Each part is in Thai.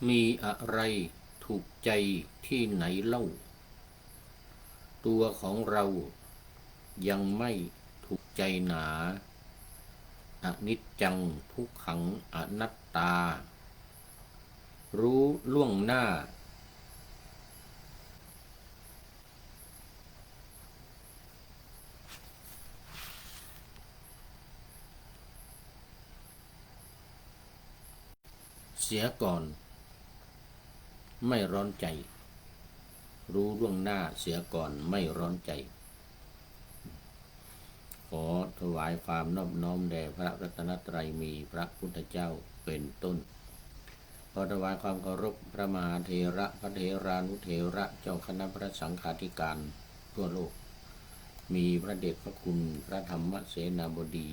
มีอะไรถูกใจที่ไหนเล่าตัวของเรายังไม่ถูกใจหนาอนิจจังทุกขังอนัตตารู้ล่วงหน้าเสียก่อนไม่ร้อนใจรู้ล่วงหน้าเสียก่อนไม่ร้อนใจขอถวายความนอบน้อมแด่พระรัตนตรัยมีพระพุทธเจ้าเป็นต้นขอถวายความเคารพพระมหาเถระพระเถรานุเถระเจ้าคณะพระสังฆาธิการทั่วโลกมีพระเดชพระคุณพระธรรมเสนาบดี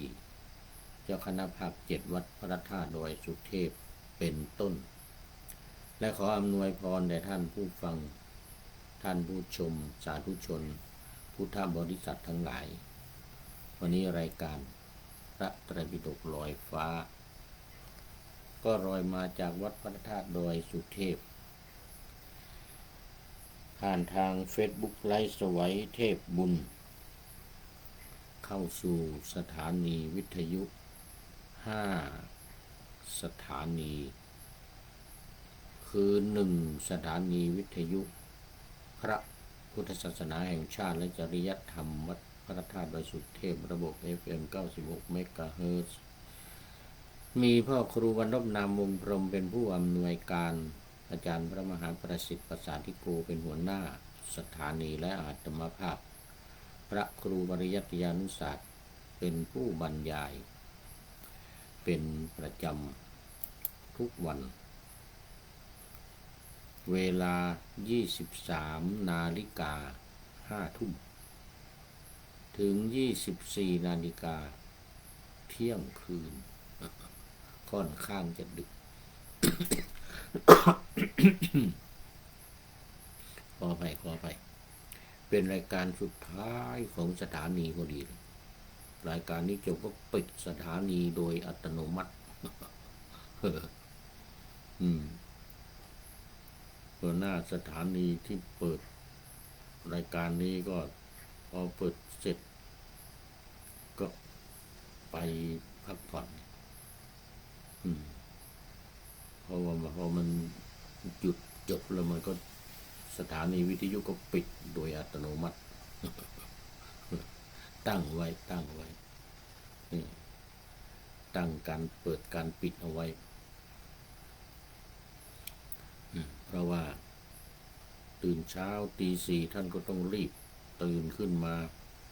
เจ้าคณะภาค7วัดพระธาตุดอยสุเทพเป็นต้นและขออำนวยพรแด่ท่านผู้ฟังท่านผู้ชมสาธุชนพุทธบริษัททั้งหลายวันนี้รายการพระไตรปิฎกลอยฟ้าก็ลอยมาจากวัดพระธาตุดอยสุเทพผ่านทาง Facebook ไลฟ์สวัยเทพบุญเข้าสู่สถานีวิทยุ5สถานีคือ1สถานีวิทยุพระพุทธศาสนาแห่งชาติและจริยธรรมวัดพระธาตุดอยสุเทพระบบ FM 96 เมกะเฮิรตซ์มีพ่อครูวรรณนามวงพรหมเป็นผู้อำนวยการอาจารย์พระมหาประสิทธิ์ประสาธิโกเป็นหัวหน้าสถานีและอาตมาภาพพระครูปริยัติยานุศาสตร์เป็นผู้บรรยายเป็นประจำทุกวันเวลา 23 นาฬิกา 5 ทุ่มถึง 24 นาฬิกาเที่ยงคืนค่อนข้างจะดึก ขออภัยเป็นรายการสุดท้ายของสถานีพอดีรายการนี้จบก็ปิดสถานีโดยอัตโนมัติหัวหน้าสถานีที่เปิดรายการนี้ก็พอเปิดเสร็จก็ไปพักผ่อนเพราะว่าพอมันหยุดจบแล้วมันก็สถานีวิทยุก็ปิดโดยอัตโนมัติตั้งไว้ตั้งการเปิดการปิดเอาไว้เพราะว่าตื่นเช้าตี 4ท่านก็ต้องรีบตื่นขึ้นมา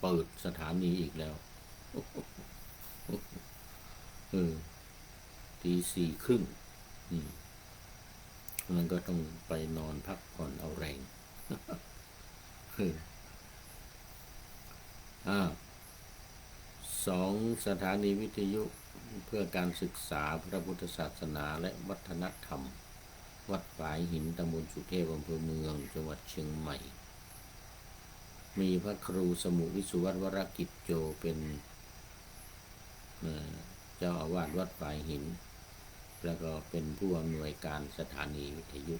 เปิดสถานีอีกแล้วตี 4 ครึ่งมันก็ต้องไปนอนพักผ่อนเอาแรง2 สถานีวิทยุเพื่อการศึกษาพระพุทธศาสนาและวัฒนธรรมวัดฝายหินตำบลสุเทพอำเภอเมืองจังหวัดเชียงใหม่มีพระครูสมุวิสุวัตวรกิจโจเป็นเจ้าอาวาสวัดฝายหินแล้วก็เป็นผู้อำนวยการสถานีวิทยุ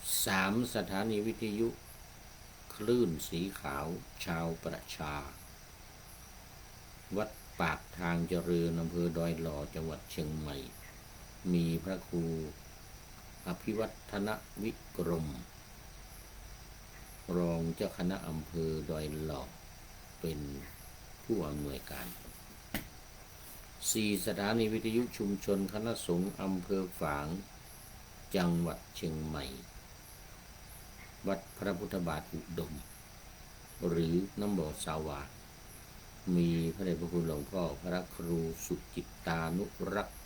3 สถานีวิทยุคลื่นสีขาวชาวประชาวัดปากทางเจริญอำเภอดอยหล่อจังหวัดเชียงใหม่มีพระครูอภิวัฒนวิกรมรองเจ้าคณะอำเภอดอยหล่อเป็นผู้อำนวยการ4 สถานีวิทยุชุมชนคณะสงฆ์อำเภอฝางจังหวัดเชียงใหม่วัดพระพุทธบาทอุดมหรือน้ำบ่อสาวามีพระเดชพระคุณหลวงพ่อพระครูสุจิตตานุรักษ์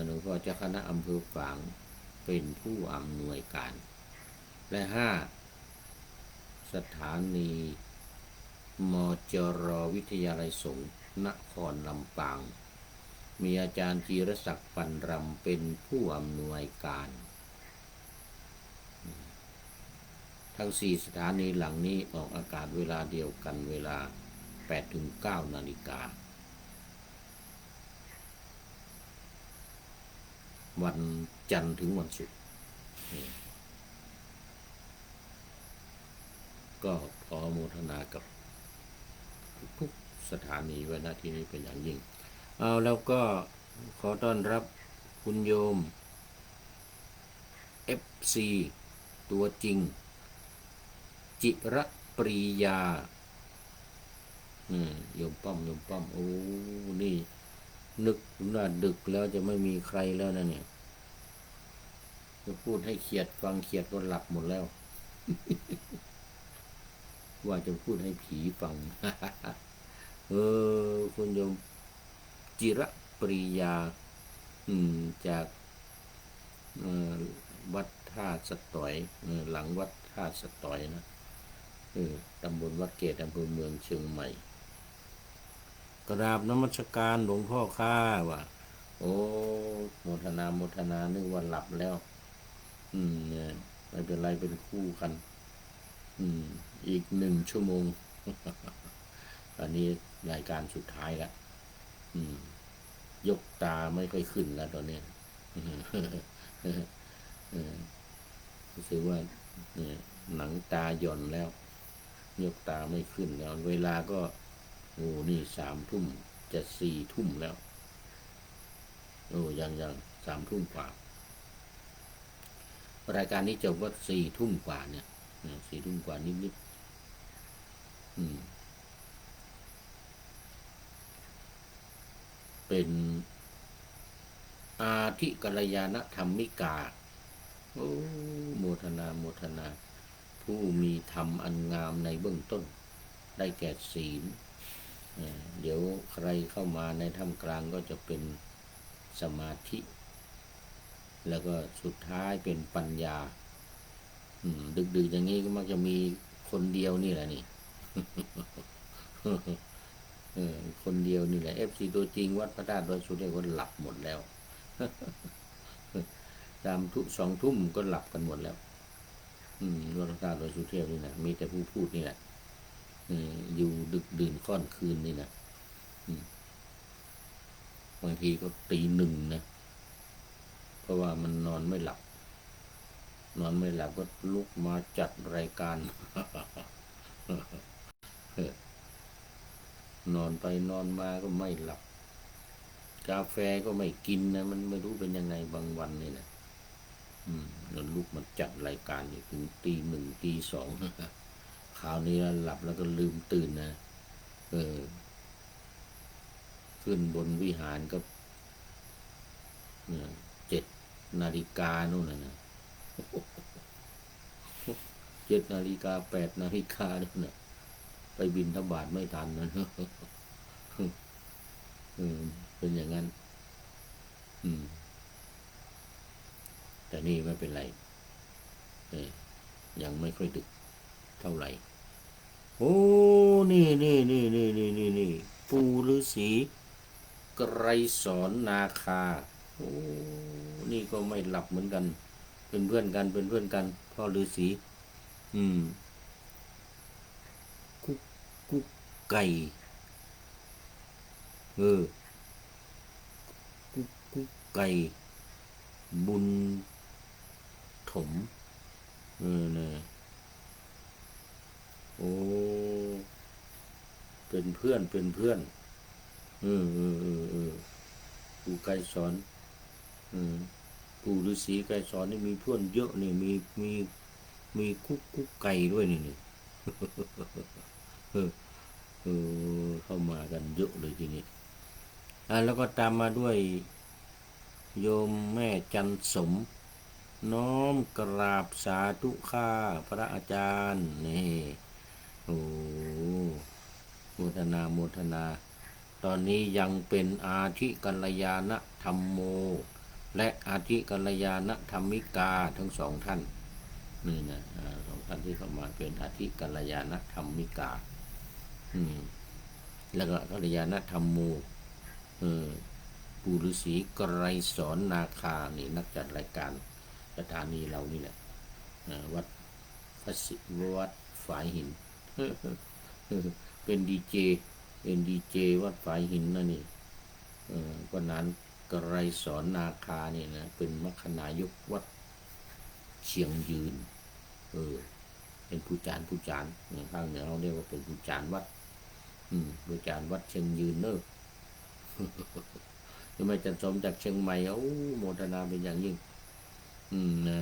หลวงพ่อเจ้าคณะอำเภอฝางเป็นผู้อำนวยการและ5 สถานีมจร.วิทยาลัยสงฆ์นครลำปางมีอาจารย์จีรศักดิ์ปันรำเป็นผู้อำนวยการทั้ง4 สถานีหลังนี้ออกอากาศเวลาเดียวกันเวลา 8-9 นาฬิกา วันจันทร์ถึงวันศุกร์ก็ขอโมทนากับทุกสถานีไว้ณที่นี้เป็นอย่างยิ่งเอาแล้วก็ขอต้อนรับคุณโยม FC ตัวจริงจิระปรียาโยมป้อมโอ้นี่นึกว่าดึกแล้วจะไม่มีใครแล้วนะเนี่ยจะพูดให้เขียดฟังเขียดก็หลับหมดแล้ว ว่าจะพูดให้ผีฟัง คุณโยมจิระปรียาจากวัดท่าสตอยหลังวัดท่าสตอยนะตำบลวัดเกตอำเภอเมืองเชียงใหม่กราบนมัสการหลวงพ่อข้าว่ะโอ้โมทนานึกว่าหลับแล้วเนี่ยไม่เป็นไรเป็นคู่กันอีก1 ชั่วโมง อันนี้รายการสุดท้ายแล้วยกตาไม่ค่อยขึ้นแล้วตอนนี้รู้สึกว่าหนังตาหย่อนแล้วยกตาไม่ขึ้นแล้วเวลาก็โอ้นี่3 ทุ่มจะ4 ทุ่มแล้วโอ้ยัง3 ทุ่มกว่ารายการนี้จบว่า4 ทุ่มกว่าเนี่ย4 ทุ่มกว่านิดเป็นอาทิกัลยาณธรรมิกาโอ้โมทนาผู้มีธรรมอันงามในเบื้องต้นได้แก่ศีลเดี๋ยวใครเข้ามาในท่ามกลางก็จะเป็นสมาธิแล้วก็สุดท้ายเป็นปัญญาดึกอย่างนี้ก็มักจะมีคนเดียวนี่แหละนี่ คนเดียวนี่แหละ FC ตัวจริงวัดพระธาตุดอยสุเทพก็หลับหมดแล้ว 2 ทุ่มก็หลับกันหมดแล้ววัดพระธาตุดอยสุเทพนี่นะมีแต่ผู้พูดนี่แหละอยู่ดึกดื่นค่อนคืนนี่นะบางทีก็ตี 1นะเพราะว่ามันนอนไม่หลับก็ลุกมาจัดรายการ นอนไปนอนมาก็ไม่หลับกาแฟก็ไม่กินนะมันไม่รู้เป็นยังไงบางวันนี่แหละแล้วลุกมาจัดรายการอยู่ถึงตี 1 ตี 2 คราวนี้หลับแล้วก็ลืมตื่นนะขึ้นบนวิหารก็7 นาฬิกานู่นนะ7 นาฬิกา 8 นาฬิกานู่นนะไปบิณฑบาตไม่ทันนะเป็นอย่างนั้นแต่นี่ไม่เป็นไรยังไม่ค่อยดึกเท่าไหร่โอ้นี่ปู่ฤาษีไกรสอนนาคาโอ้นี่ก็ไม่หลับเหมือนกันเป็นเพื่อนกันพ่อฤาษีกุ๊กไก่กุ๊กไก่บุญถมเนี่ยโอ้เป็นเพื่อนปู่ไกรสอนปู่ฤาษีไกรสอนนี่มีเพื่อนเยอะนี่มีกุ๊กไก่ด้วยนี่เข้ามากันเยอะเลยทีนี้แล้วก็ตามมาด้วยโยมแม่จันสมน้อมกราบสาธุข้าพระอาจารย์นี่โอ้โมทนาตอนนี้ยังเป็นอาทิกัลยาณธรรมโมและอาทิกัลยาณธรรมิกาทั้ง2 ท่านนี่นะ2 ท่านที่เข้ามาเป็นอาทิกัลยาณธรรมิกาแล้วก็กัลยาณธรรมโมปู่ฤาษีไกรสอนนาคานี่นักจัดรายการสถานีเรานี่แหละวัดฝายหิน เป็นดีเจวัดฝายหินนั่นนี่ก็นาน กไรสอนนาคานี่นะเป็นมคณายกวัดเชียงยืนเป็นผู้จารอย่างภาคเหนือเราเรียกว่าเป็นผู้จารวัดผู้จารวัดเชียงยืนเนอะยังไม่จันสมจากเชียงใหม่โมทนาเป็นอย่างยิ่งนะ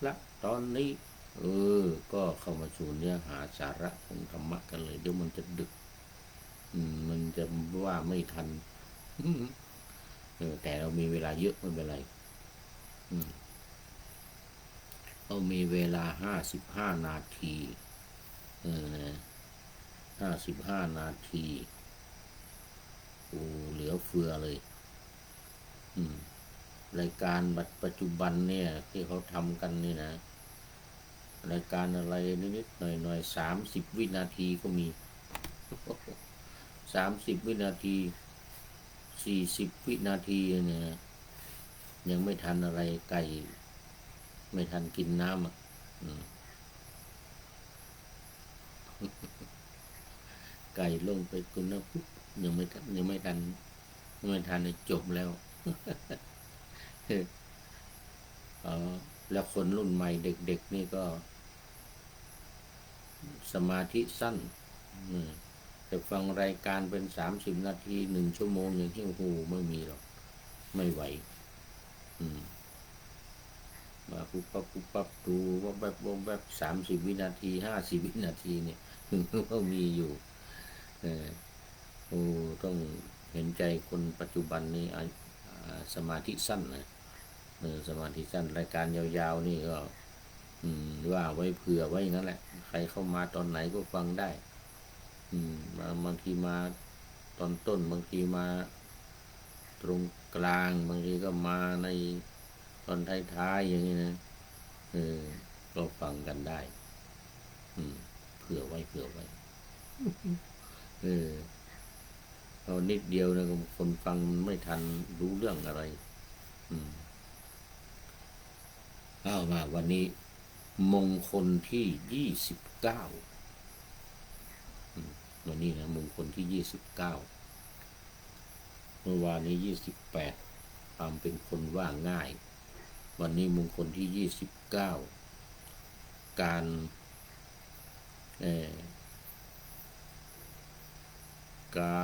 ละตอนนี้ก็เข้ามาสู่เนื้อหาสาระของธรรมะกันเลยเดี๋ยวมันจะดึกมันจะว่าไม่ทันแต่เรามีเวลาเยอะไม่เป็นไรเรามีเวลา55 นาที55 นาทีเหลือเฟือเลยรายการปัจจุบันเนี่ยที่เขาทำกันนี่นะรายการอะไรนิดๆหน่อยๆ30 วินาทีก็มี30 วินาที40 วินาทีเนี่ยยังไม่ทันอะไรไก่ไม่ทันกินน้ำไก่ลงไปกินน้ำปุ๊บยังไม่ทันจบแล้วแล้วคนรุ่นใหม่เด็กๆนี่ก็สมาธิสั้นแต่ฟังรายการเป็น30 นาที1 ชั่วโมงอย่างที่ไม่มีหรอกไม่ไหวมาปุ๊บปั๊บดูว่าแบบ30 วินาที50 วินาทีเนี่ยก็มีอยู่ต้องเห็นใจคนปัจจุบันนี้สมาธิสั้นนะสมาธิสั้นรายการยาวๆนี่ก็ว่าไว้เผื่อไว้อย่างนั้นแหละใครเข้ามาตอนไหนก็ฟังได้บางทีมาตอนต้นบางทีมาตรงกลางบางทีก็มาในตอนท้ายๆอย่างนี้นะก็ฟังกันได้เผื่อไว้เอานิดเดียวนะคนฟังไม่ทันรู้เรื่องอะไรมาวันนี้มงคลที่29วันนี้นะมงคลที่29เมื่อวานนี้28ความเป็นคนว่าง่ายวันนี้มงคลที่29กา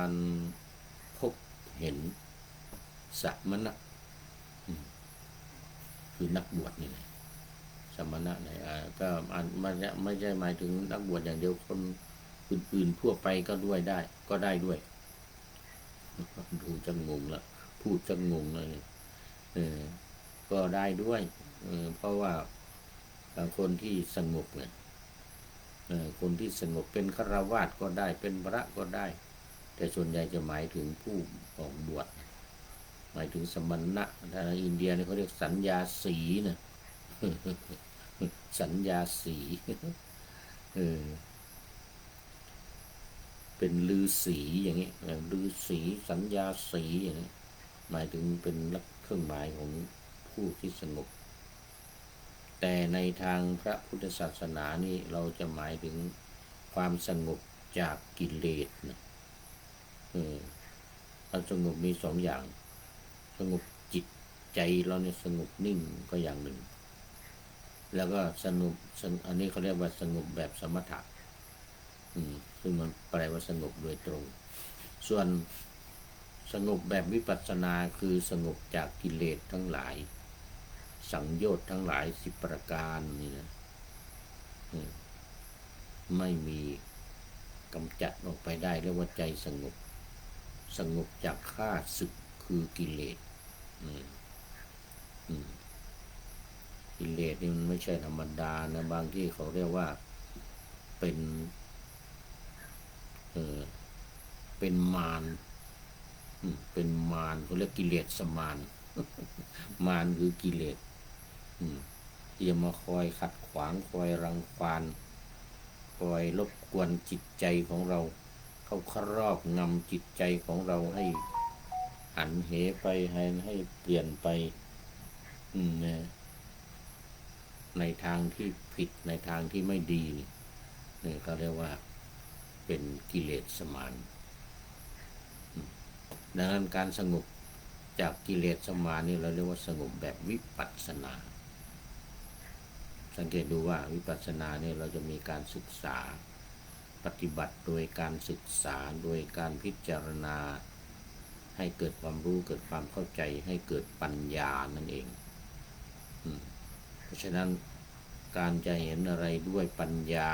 รพบเห็นสัมมณะคือนักบวชนี่แหละสมณะไหนก็ไม่ใช่หมายถึงนักบวชอย่างเดียวคนอื่นๆทั่วไปก็ได้ด้วยดูจะงงละพูดจะงงเลยก็ได้ด้วยเพราะว่าคนที่สงบเนี่ยคนที่สงบเป็นฆราวาสก็ได้เป็นพระก็ได้แต่ส่วนใหญ่จะหมายถึงผู้ออกบวชหมายถึงสมณะทางอินเดียเนี่ยเขาเรียกสัญญาสีนะสัญญาสีเป็นฤาษีอย่างนี้ฤาษีสัญญาสีอย่างนี้หมายถึงเป็นเครื่องหมายของผู้ที่สงบแต่ในทางพระพุทธศาสนานี่เราจะหมายถึงความสงบจากกิเลสนะความสงบมี2 อย่างสงบจิตใจเราเนี่ยสงบนิ่งก็อย่างหนึ่งแล้วก็สงบอันนี้เขาเรียกว่าสงบแบบสมถะซึ่งมันแปลว่าสงบโดยตรงส่วนสงบแบบวิปัสสนาคือสงบจากกิเลสทั้งหลายสังโยชน์ทั้งหลาย10 ประการนี่นะไม่มีกำจัดออกไปได้เรียกว่าใจสงบจากข้าศึกคือกิเลสกิเลสนี่มันไม่ใช่ธรรมดานะบางที่เขาเรียกว่าเป็นมารเขาเรียกกิเลสมารมารคือกิเลสที่จะมาคอยขัดขวางคอยรังควานคอยรบกวนจิตใจของเราเขาครอบงำจิตใจของเราให้หันเหไปให้เปลี่ยนไปในทางที่ผิดในทางที่ไม่ดีนี่เขาเรียกว่าเป็นกิเลสมารดังนั้นการสงบ จากกิเลสสมานี่เราเรียกว่าสงบแบบวิปัสสนาสังเกตดูว่าวิปัสสนาเนี่ยเราจะมีการศึกษาปฏิบัติโดยการศึกษาโดยการพิจารณาให้เกิดความรู้เกิดความเข้าใจให้เกิดปัญญานั่นเองเพราะฉะนั้นการจะเห็นอะไรด้วยปัญญา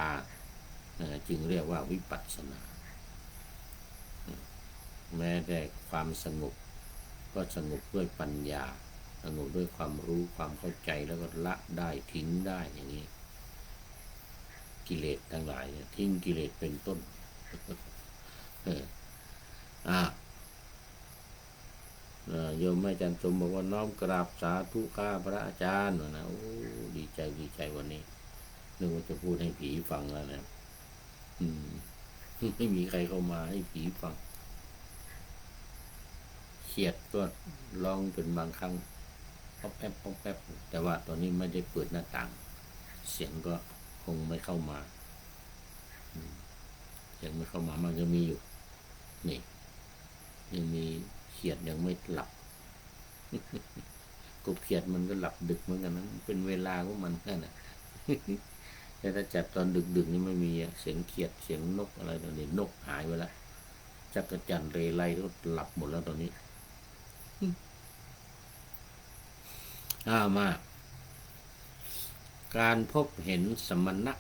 จึงเรียกว่าวิปัสสนาแม้แต่ความสงบก็สงบด้วยปัญญาสงบด้วยความรู้ความเข้าใจแล้วก็ละได้ทิ้งได้อย่างนี้กิเลสทั้งหลายทิ้งกิเลสเป็นต้นโยมแม่จันทร์ชมบอกว่าน้อมกราบสาธุข้าพระอาจารย์นะโอ้ดีใจวันนี้นึกว่าจะพูดให้ผีฟังแล้วนะไม่มีใครเข้ามาให้ผีฟังเขียดก็ร้องเป็นบางครั้งป๊อปแป๊บแต่ว่าตอนนี้ไม่ได้เปิดหน้าต่างเสียงก็คงไม่เข้ามาเสียงไม่เข้ามามันจะมีอยู่นี่ยังมีเขียดยังไม่หลับกบเขียดมันก็หลับดึกเหมือนกันนะเป็นเวลาของมันแค่นั้นแต่ถ้าจัดตอนดึกนี่ไม่มีเสียงเขียดเสียงนกอะไรตอนนี้นกหายไปแล้วจักรจั่นเรไรก็หลับหมดแล้วตอนนี้มาการพบเห็นสมณะ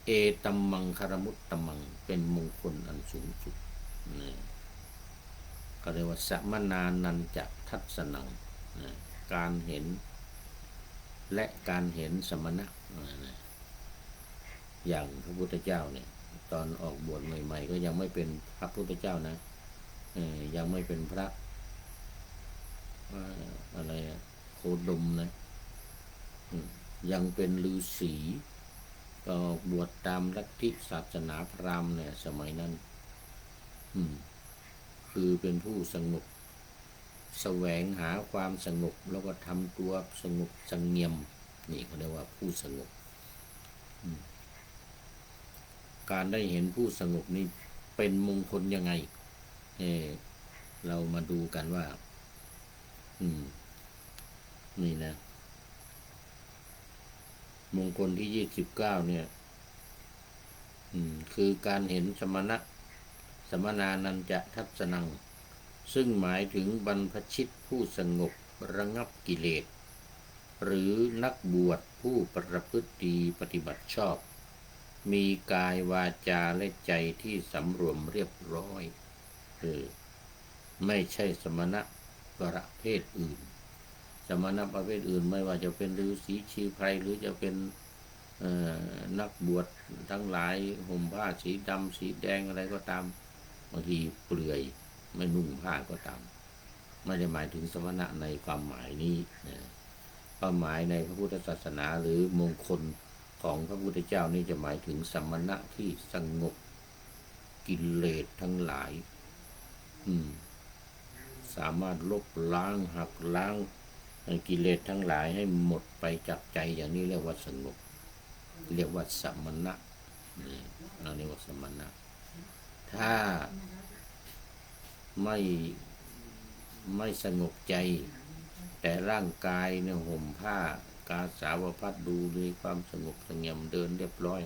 เอตัมมังคารมุตตมังเป็นมงคลอันสูงสุดก็เรียกว่าสัมมนานันจะทัศนังการเห็นและการเห็นสมณะอย่างพระพุทธเจ้าเนี่ยตอนออกบวชใหม่ๆก็ยังไม่เป็นพระพุทธเจ้านะยังไม่เป็นพระอะไรโคดมนะยังเป็นฤาษีก็บวชตามลัทธิศาสนาพราหมณ์เนี่ยสมัยนั้นคือเป็นผู้สงบแสวงหาความสงบแล้วก็ทำตัวสงบสงเงียมนี่เขาเรียกว่าผู้สงบการได้เห็นผู้สงบนี่เป็นมงคลยังไงเรามาดูกันว่านี่นะมงคลที่29เนี่ยคือการเห็นสมนานันจะทัศนังซึ่งหมายถึงบรรพชิตผู้สงบระงับกิเลสหรือนักบวชผู้ประพฤติดีปฏิบัติชอบมีกายวาจาและใจที่สำรวมเรียบร้อยไม่ใช่สมณะประเภทอื่นสมณะประเภทอื่นไม่ว่าจะเป็นฤาษีชีไพรหรือจะเป็นนักบวชทั้งหลายห่มผ้าสีดำสีแดงอะไรก็ตามบางทีเปลือยไม่นุ่งผ้าก็ตามไม่ได้หมายถึงสมณะในความหมายนี้ความหมายในพระพุทธศาสนาหรือมงคลของพระพุทธเจ้านี่จะหมายถึงสมณะที่สงบกิเลสทั้งหลายสามารถลบล้างหักล้างกิเลสทั้งหลายให้หมดไปจากใจอย่างนี้เรียกว่าสงบเรียกว่าสมณะเราเรียกว่าสมณะถ้าไม่สงบใจแต่ร่างกายเนี่ยห่มผ้ากาสาวพัดดูด้วยความสงบสงเงียมเดินเรียบร้อย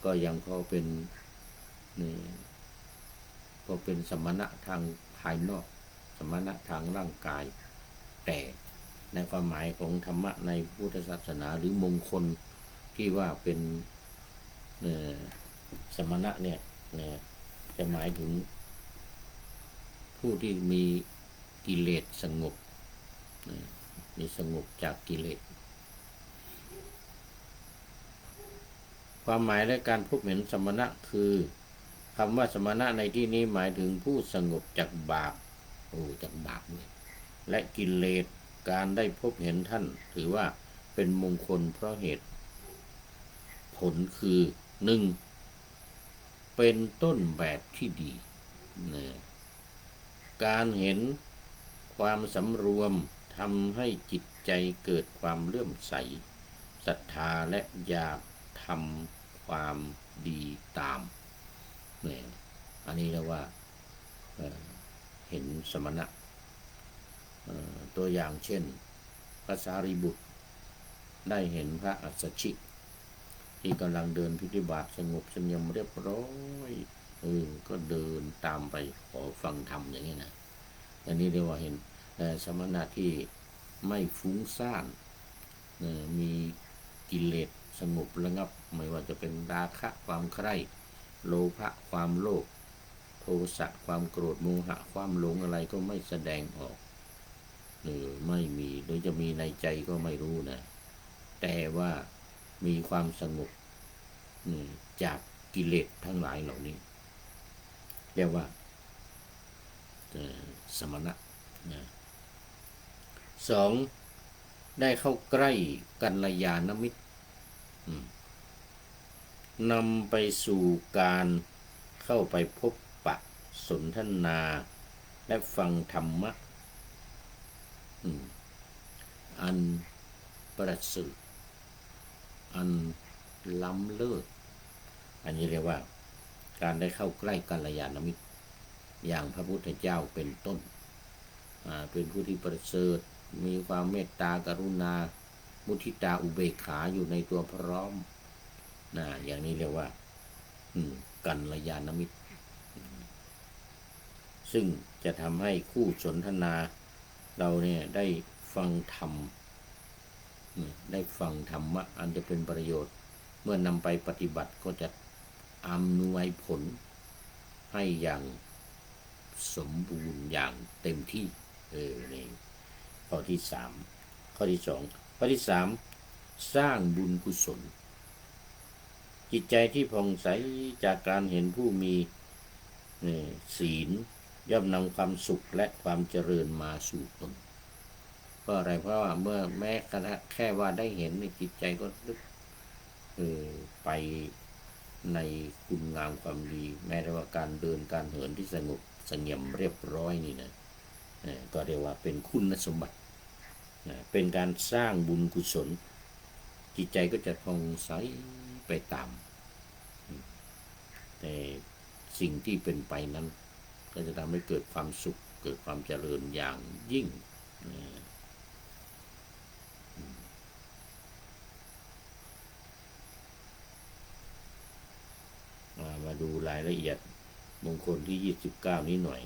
ก็ยังพอเป็นสมณะทางภายนอกสมณะทางร่างกายแต่ในความหมายของธรรมะในพุทธศาสนาหรือมงคลที่ว่าเป็นสมณะเนี่ยจะหมายถึงผู้ที่มีกิเลสสงบมีสงบจากกิเลสความหมายและการพบเห็นสมณะคือคำว่าสมณะในที่นี้หมายถึงผู้สงบจากบาปจากบาปเนี่ยและกิเลสการได้พบเห็นท่านถือว่าเป็นมงคลเพราะเหตุผลคือ 1. เป็นต้นแบบที่ดีการเห็นความสำรวมทำให้จิตใจเกิดความเลื่อมใสศรัทธาและอยากทำความดีตามอันนี้เรียกว่า เห็นสมณะตัวอย่างเช่นพระสารีบุตรได้เห็นพระอัสสชิที่กำลังเดินพิธีบาตสงบเสงี่ยมเรียบร้อยก็เดินตามไปขอฟังธรรมอย่างนี้นะอันนี้เรียกว่าเห็นสมณะที่ไม่ฟุ้งซ่านมีกิเลสสงบระงับไม่ว่าจะเป็นราคะความใคร่โลภะความโลภโทสะความโกรธโมหะความหลงอะไรก็ไม่แสดงออกไม่มีหรือจะมีในใจก็ไม่รู้นะแต่ว่ามีความสงบจากกิเลสทั้งหลายเหล่านี้เรียกว่าสมณะนะสองได้เข้าใกล้กัลยาณมิตรนำไปสู่การเข้าไปพบปะสนทนาและฟังธรรมะอันประเสริฐอันล้ำเลิศอันนี้เรียกว่าการได้เข้าใกล้กัลยาณมิตรอย่างพระพุทธเจ้าเป็นต้นเป็นผู้ที่ประเสริฐมีความเมตตากรุณามุทิตาอุเบกขาอยู่ในตัวพร้อมอย่างนี้เรียกว่ากัลยาณมิตรซึ่งจะทำให้คู่สนทนาเราเนี่ยได้ฟังธรรมได้ฟังธรรมะอันจะเป็นประโยชน์เมื่อนำไปปฏิบัติก็จะอำนวยผลให้อย่างสมบูรณ์อย่างเต็มที่นี่ข้อที่สามข้อที่สองข้อที่สามสร้างบุญกุศลจิตใจที่ผ่องใสจากการเห็นผู้มีศีลย่อมนำความสุขและความเจริญมาสู่ตนเพราะอะไรเพราะว่าเมื่อแม้แค่ว่าได้เห็นในจิตใจก็ไปในคุณงามความดีแม้แต่ว่าการเดินการเหินที่สงบเสงี่ยมเรียบร้อยนี่นะก็เรียกว่าเป็นคุณสมบัติเป็นการสร้างบุญกุศลจิตใจก็จะผ่องใสไปตามแต่สิ่งที่เป็นไปนั้นก็จะทำให้เกิดความสุขเกิดความเจริญอย่างยิ่งมาดูรายละเอียดมงคลที่29นี้หน่อย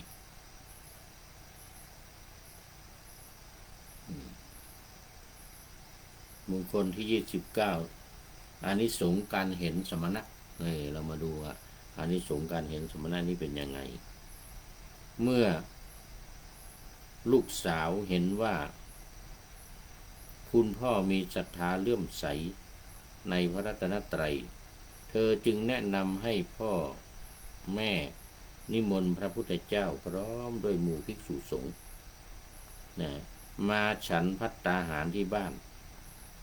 มงคลที่29อานิสงส์การเห็นสมณะเรามาดูว่าอานิสงส์การเห็นสมณะนี้เป็นยังไงเมื่อลูกสาวเห็นว่าคุณพ่อมีศรัทธาเลื่อมใสในพระรัตนตรัยเธอจึงแนะนำให้พ่อแม่นิมนต์พระพุทธเจ้าพร้อมด้วยหมู่ภิกษุสงฆ์มาฉันภัตตาหารที่บ้าน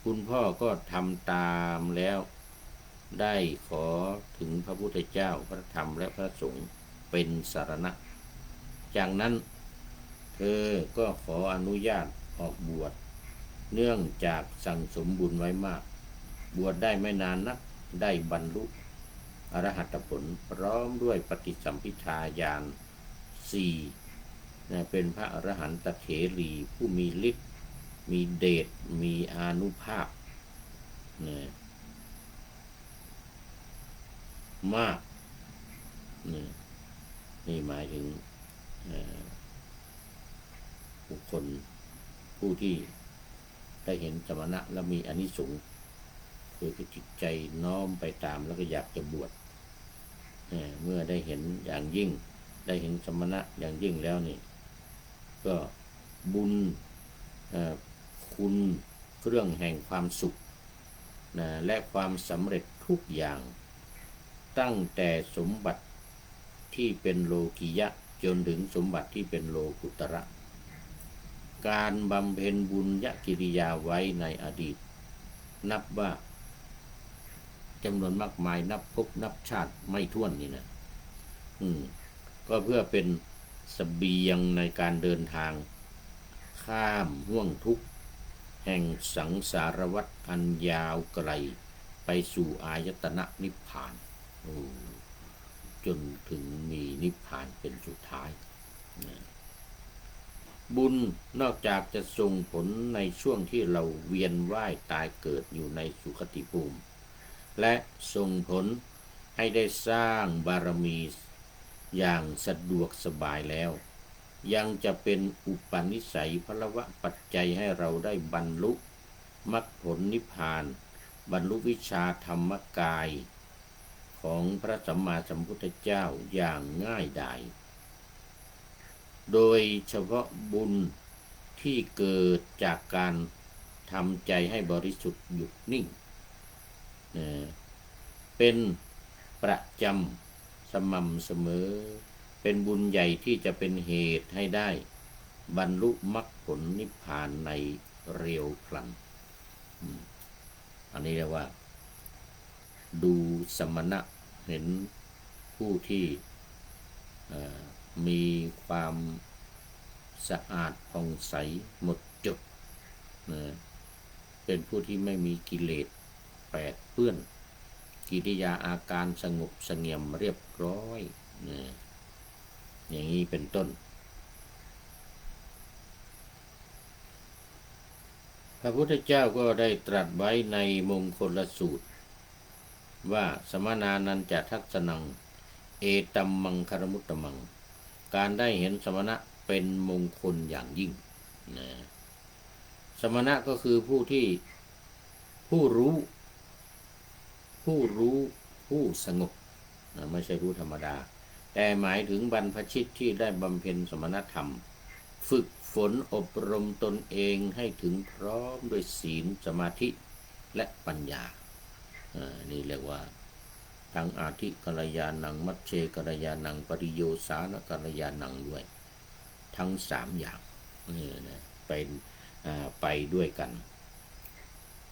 คุณพ่อก็ทำตามแล้วได้ขอถึงพระพุทธเจ้าพระธรรมและพระสงฆ์เป็นสรณะจากนั้นเธอก็ขออนุญาตออกบวชเนื่องจากสั่งสมบุญไว้มากบวชได้ไม่นานนักได้บรรลุอรหัตผลพร้อมด้วยปฏิสัมภิทาญาณ4เป็นพระอรหันตเถรีผู้มีฤทธิ์มีเดชมีอานุภาพมากนี่หมายถึงบุคคลผู้ที่ได้เห็นสมณะและมีอานิสงส์คือจิตใจน้อมไปตามแล้วก็อยากจะบวชเมื่อได้เห็นอย่างยิ่งได้เห็นสมณะอย่างยิ่งแล้วนี่ก็บุญคุณเครื่องแห่งความสุขและความสำเร็จทุกอย่างตั้งแต่สมบัติที่เป็นโลกิยะจนถึงสมบัติที่เป็นโลกุตระการบำเพ็ญบุญญกิริยาไว้ในอดีตนับว่าจำนวนมากมายนับภพนับชาติไม่ถ้วนนี่นะก็เพื่อเป็นเสบียงในการเดินทางข้ามห่วงทุกข์แห่งสังสารวัฏอันยาวไกลไปสู่อายตนะนิพพานจนถึงมีนิพพานเป็นสุดท้าย บุญนอกจากจะส่งผลในช่วงที่เราเวียนว่ายตายเกิดอยู่ในสุคติภูมิและส่งผลให้ได้สร้างบารมีอย่างสะดวกสบายแล้วยังจะเป็นอุปนิสัยพลวะปัจจัยให้เราได้บรรลุมรรคผลนิพพานบรรลุวิชาธรรมกายของพระสัมมาสัมพุทธเจ้าอย่างง่ายดายโดยเฉพาะบุญที่เกิดจากการทำใจให้บริสุทธิ์หยุดนิ่งเป็นประจำสม่ำเสมอเป็นบุญใหญ่ที่จะเป็นเหตุให้ได้บรรลุมรรคผลนิพพานในเร็วพลันอันนี้เรียกว่าดูสมณะเห็นผู้ที่มีความสะอาดผ่องใสหมดจดเป็นผู้ที่ไม่มีกิเลสแปดเปื้อนกิริยาอาการสงบเสงี่ยมเรียบร้อยอย่างนี้เป็นต้นพระพุทธเจ้าก็ได้ตรัสไว้ในมงคลสูตรว่าสมณานันจะทัศนังเอตัมมังคารมุตตมังการได้เห็นสมณะเป็นมงคลอย่างยิ่งสมณะก็คือผู้ที่ผู้รู้ผู้สงบไม่ใช่ผู้ธรรมดาแต่หมายถึงบรรพชิตที่ได้บำเพ็ญสมณธรรมฝึกฝนอบรมตนเองให้ถึงพร้อมด้วยศีลสมาธิและปัญญานี่เรียกว่าทั้งอาทิกัลยาณังมัชเชกัลยาณังปริโยสานกัลยาณังด้วยทั้งสามอย่างนี่นะเป็นไปด้วยกัน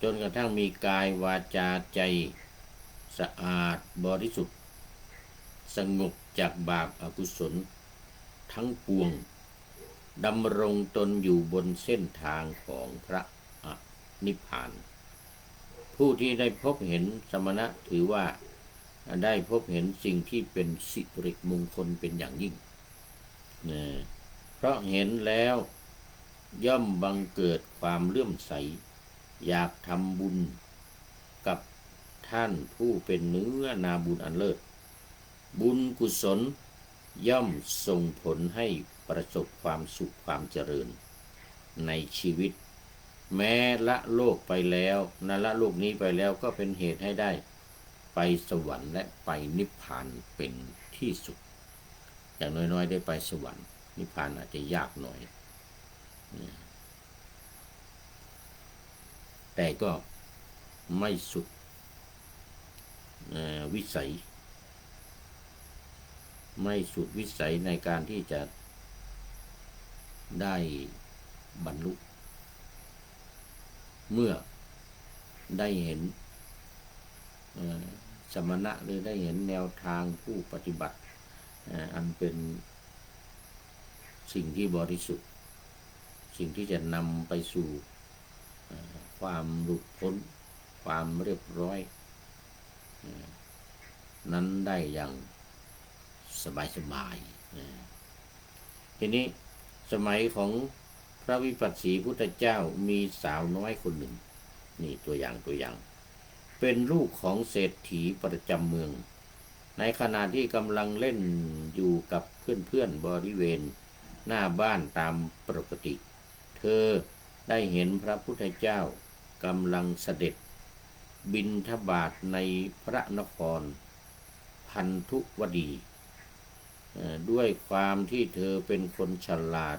จนกระทั่งมีกายวาจาใจสะอาดบริสุทธิ์สงบจากบาปอกุศลทั้งปวงดำรงตนอยู่บนเส้นทางของพระนิพพานผู้ที่ได้พบเห็นสมณะถือว่าได้พบเห็นสิ่งที่เป็นสิริมงคลเป็นอย่างยิ่งเพราะเห็นแล้วย่อมบังเกิดความเลื่อมใสอยากทำบุญกับท่านผู้เป็นเนื้อนาบุญอันเลิศบุญกุศลย่อมส่งผลให้ประสบความสุขความเจริญในชีวิตแม้ละโลกไปแล้วละโลกนี้ไปแล้วก็เป็นเหตุให้ได้ไปสวรรค์และไปนิพพานเป็นที่สุดอย่างน้อยๆได้ไปสวรรค์นิพพานอาจจะยากหน่อยแต่ก็ไม่สุดวิสัยไม่สุดวิสัยในการที่จะได้บรรลุเมื่อได้เห็นสมณะหรือได้เห็นแนวทางผู้ปฏิบัติอันเป็นสิ่งที่บริสุทธิ์สิ่งที่จะนำไปสู่ความหลุดพ้นความเรียบร้อยนั้นได้อย่างสบายทีนี้สมัยของพระวิปัสสีพุทธเจ้ามีสาวน้อยคนหนึ่งนี่ตัวอย่างเป็นลูกของเศรษฐีประจำเมืองในขณะที่กำลังเล่นอยู่กับเพื่อนบริเวณหน้าบ้านตามปกติเธอได้เห็นพระพุทธเจ้ากำลังเสด็จบิณฑบาตในพระนครพันธุวดีด้วยความที่เธอเป็นคนฉลาด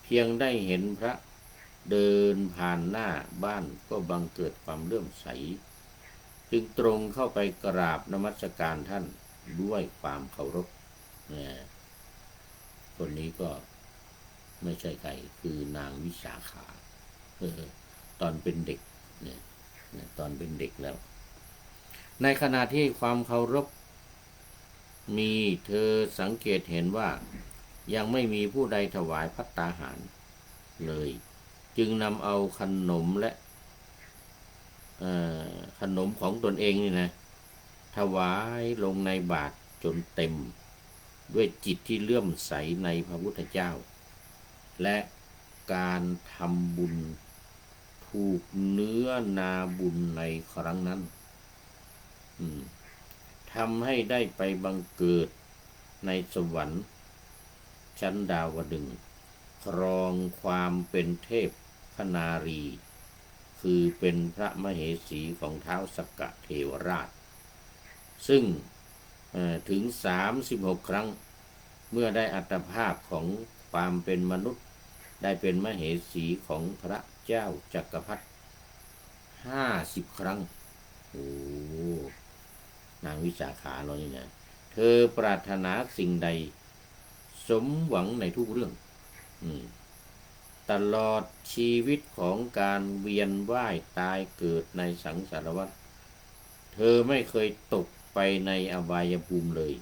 เพียงได้เห็นพระเดินผ่านหน้าบ้านก็บังเกิดความเลื่อมใสจึงตรงเข้าไปกราบนมัสการท่านด้วยความเคารพคนนี้ก็ไม่ใช่ใครคือนางวิสาขาตอนเป็นเด็กตอนเป็นเด็กแล้วในขณะที่ความเคารพมีเธอสังเกตเห็นว่ายังไม่มีผู้ใดถวายภัตตาหารเลยจึงนำเอาขนมและขนมของตนเองนี่นะถวายลงในบาตรจนเต็มด้วยจิตที่เลื่อมใสในพระพุทธเจ้า และการทำบุญถูกเนื้อนาบุญในครั้งนั้นทำให้ได้ไปบังเกิดในสวรรค์ชั้นดาวดึงส์ครองความเป็นเทพพนารีคือเป็นพระมเหสีของท้าวสักกะเทวราชซึ่งถึง36 ครั้งเมื่อได้อัตภาพของความเป็นมนุษย์ได้เป็นมเหสีของพระเจ้าจักรพรรดิ50 ครั้งโอ้นางวิสาขาเรานี่นะเธอปรารถนาสิ่งใดสมหวังในทุกเรื่องตลอดชีวิตของการเวียนว่ายตายเกิดในสังสารวัฏเธอไม่เคยตกไปในอบายภูมิเลย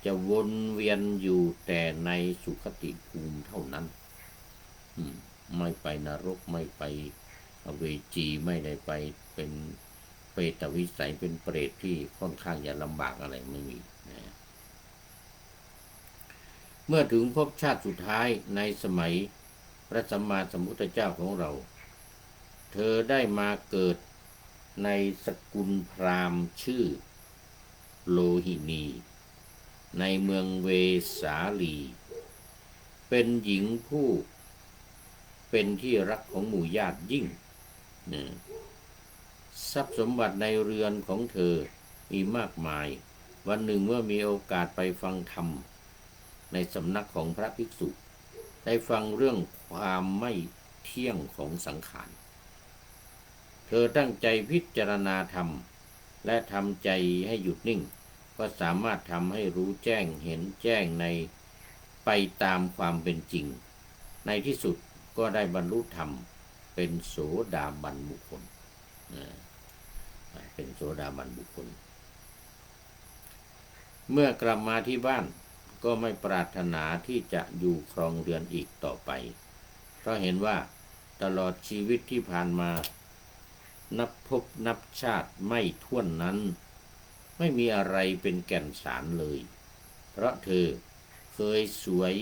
จะวนเวียนอยู่แต่ในสุคติภูมิเท่านั้นไม่ไปนรกไม่ไปอเวจีไม่ได้ไปเป็นเปรตวิสัยเป็นเปรตที่ค่อนข้างจะลำบากอะไรไม่มีนะเมื่อถึงภพชาติสุดท้ายในสมัยพระสัมมาสัมพุทธเจ้าของเราเธอได้มาเกิดในสกุลพราหมณ์ชื่อโลหินีในเมืองเวสาลีเป็นหญิงผู้เป็นที่รักของหมู่ญาติยิ่งทรัพย์สมบัติในเรือนของเธอมีมากมายวันหนึ่งเมื่อมีโอกาสไปฟังธรรมในสำนักของพระภิกษุได้ฟังเรื่องความไม่เที่ยงของสังขารเธอตั้งใจพิจารณาธรรมและทำใจให้หยุดนิ่งก็สามารถทำให้รู้แจ้งเห็นแจ้งในไปตามความเป็นจริงในที่สุดก็ได้บรรลุธรรมเป็นโสดาบันบุคคลเป็นโสดาบันบุคคลเมื่อกลับมาที่บ้านก็ไม่ปรารถนาที่จะอยู่ครองเรือนอีกต่อไปเพราะเห็นว่าตลอดชีวิตที่ผ่านมานับภพนับชาติไม่ถ้วนนั้นไม่มีอะไรเป็นแก่นสารเลยเพราะเธอเคยสวย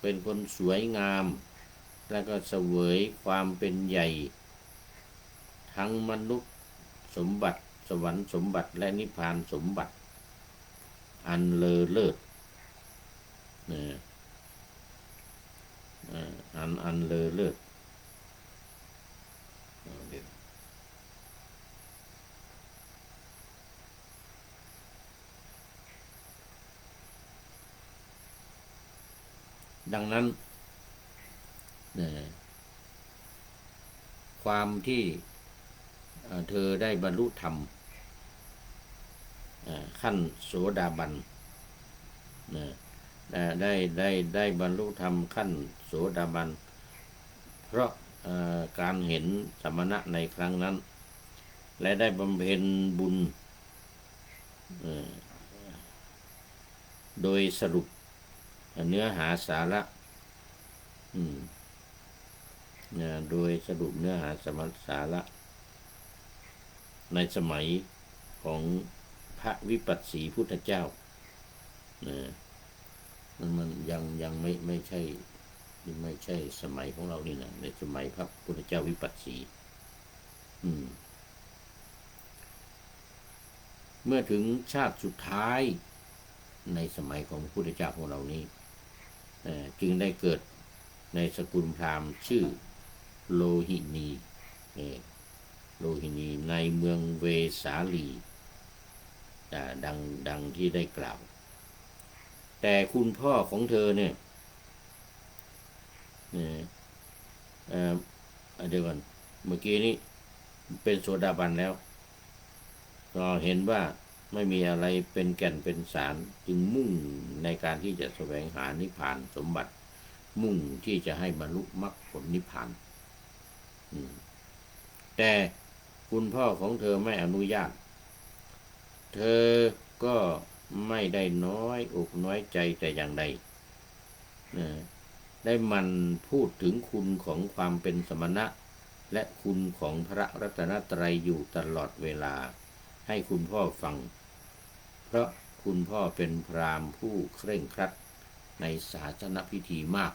เป็นคนสวยงามแล้วก็เสวยความเป็นใหญ่ทั้งมนุษย์สมบัติสวรรค์สมบัติและนิพพานสมบัติอันเลอเลิศอันเลอเลิศดังนั้นความที่เธอได้บรรลุธรรมขั้นโสดาบันได้บรรลุธรรมขั้นโสดาบันเพราะการเห็นสมณะในครั้งนั้นและได้บำเพ็ญบุญโดยสรุปเนื้อหาสาระโดยสรุปเนื้อหาสาระในสมัยของพระวิปัสสีพุทธเจ้ามันยังไม่ใช่สมัยของเรานี่นะในสมัยพระพุทธเจ้าวิปัสสีเมื่อถึงชาติสุดท้ายในสมัยของพระพุทธเจ้าของเรานี้จึงได้เกิดในสกุลพราหมณ์ชื่อโลหินีในเมืองเวสาลีดังที่ได้กล่าวแต่คุณพ่อของเธอเนี่ยเดี๋ยวก่อนเมื่อกี้นี้เป็นโสดาบันแล้วก็เห็นว่าไม่มีอะไรเป็นแก่นเป็นสารจึงมุ่งในการที่จะแสวงหานิพพานสมบัติมุ่งที่จะให้บรรลุมรรคผลนิพพานแต่คุณพ่อของเธอไม่อนุญาตเธอก็ไม่ได้น้อยอกน้อยใจแต่อย่างใดได้มันพูดถึงคุณของความเป็นสมณะและคุณของพระรัตนตรัยอยู่ตลอดเวลาให้คุณพ่อฟังเพราะคุณพ่อเป็นพราหมณ์ผู้เคร่งครัด ในศาสนพิธีมาก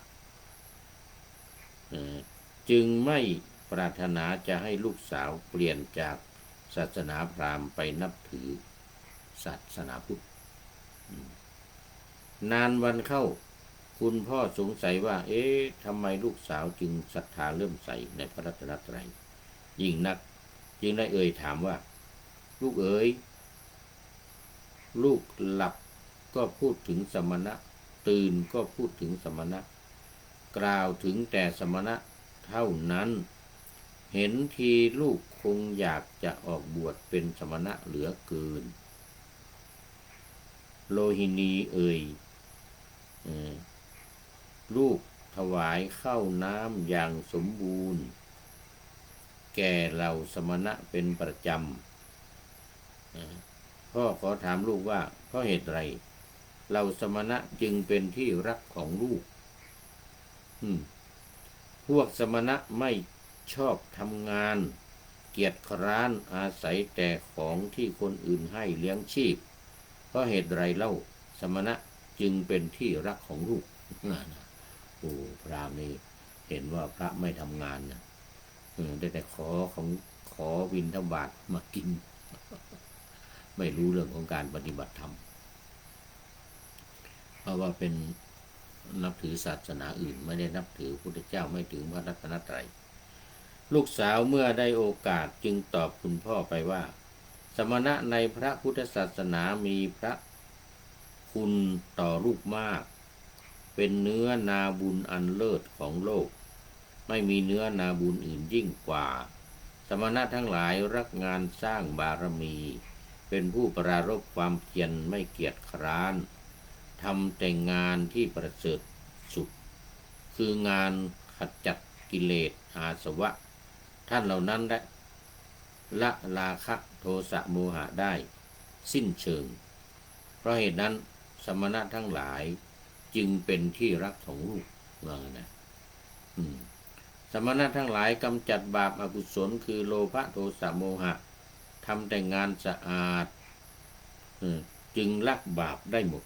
จึงไม่ปรารถนาจะให้ลูกสาวเปลี่ยนจากศาสนาพราหมณ์ไปนับถือศาสนาพุทธนานวันเข้าคุณพ่อสงสัยว่าทำไมลูกสาวจึงศรัทธาเริ่อมใสในพระรัตนตรัยยิ่งนักจึงได้ถามว่าลูกลูกหลับก็พูดถึงสมณะตื่นก็พูดถึงสมณะกล่าวถึงแต่สมณะเท่านั้นเห็นทีลูกคงอยากจะออกบวชเป็นสมณะเหลือเกินโลหินีลูกถวายข้าวน้ำอย่างสมบูรณ์แก่เหล่าสมณะเป็นประจำพ่อขอถามลูกว่าเพราะเหตุไรเหล่าสมณะจึงเป็นที่รักของลูกพวกสมณะไม่ชอบทำงานเกียจคร้านอาศัยแต่ของที่คนอื่นให้เลี้ยงชีพเพราะเหตุไรเล่าสมณะจึงเป็นที่รักของลูกโอ้พราหมณ์นี่เห็นว่าพระไม่ทำงานนะได้แต่ขอบิณฑบาตมากินไม่รู้เรื่องของการปฏิบัติธรรมเพราะว่าเป็นนับถือศาสนาอื่นไม่ได้นับถือพุทธเจ้าไม่ถึงพระรัตนตรัยลูกสาวเมื่อได้โอกาสจึงตอบคุณพ่อไปว่าสมณะในพระพุทธศาสนามีพระคุณต่อลูกมากเป็นเนื้อนาบุญอันเลิศของโลกไม่มีเนื้อนาบุญอื่นยิ่งกว่าสมณะทั้งหลายรักงานสร้างบารมีเป็นผู้ปรารภความเพียรไม่เกียจคร้านทำแต่งานที่ประเสริฐสุดคืองานขจัดกิเลสอาสวะท่านเหล่านั้นได้ละราคะโทสะโมหะได้สิ้นเชิงเพราะเหตุนั้นสมณะทั้งหลายจึงเป็นที่รักของลูกว่างั้นนะสมณะทั้งหลายกำจัดบาปอกุศลคือโลภะโทสะโมหะทำแต่งานสะอาดจึงละบาปได้หมด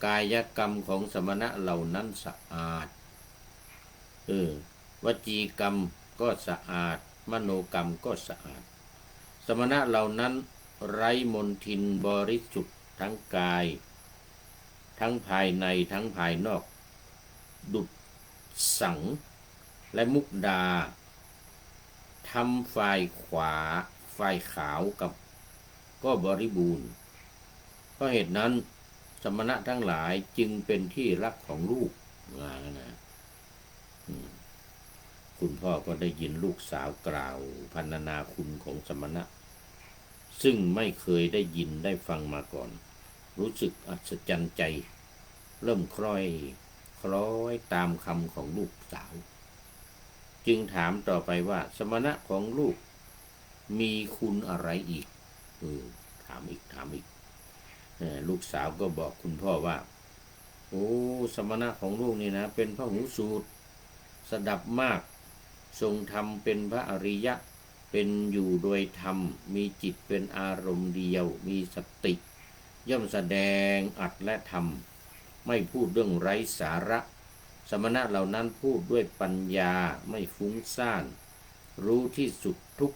กายกรรมของสมณะเหล่านั้นสะอาดวจีกรรมก็สะอาดมโนกรรมก็สะอาดสมณะเหล่านั้นไร้มลทินบริสุทธิ์ทั้งกายทั้งภายในทั้งภายนอกดุจสังและมุกดาทำฝ่ายขวาฝ่ายขาวกับก็บริบูรณ์เพราะเหตุนั้นสมณะทั้งหลายจึงเป็นที่รักของลูกว่านะคุณพ่อก็ได้ยินลูกสาวกล่าวพรรณนาคุณของสมณะซึ่งไม่เคยได้ยินได้ฟังมาก่อนรู้สึกอัศจรรย์ใจเริ่มคล้อยตามคำของลูกสาวจึงถามต่อไปว่าสมณะของลูกมีคุณอะไรอีกถามอีกลูกสาวก็บอกคุณพ่อว่าโอ้สมณะของลูกนี่นะเป็นพหูสูตรสดับมากทรงธรรมเป็นพระอริยะเป็นอยู่โดยธรรมมีจิตเป็นอารมณ์เดียวมีสติย่อมแสดงอัตและธรรมไม่พูดเรื่องไร้สาระสมณะเหล่านั้นพูดด้วยปัญญาไม่ฟุ้งซ่านรู้ที่สุดทุก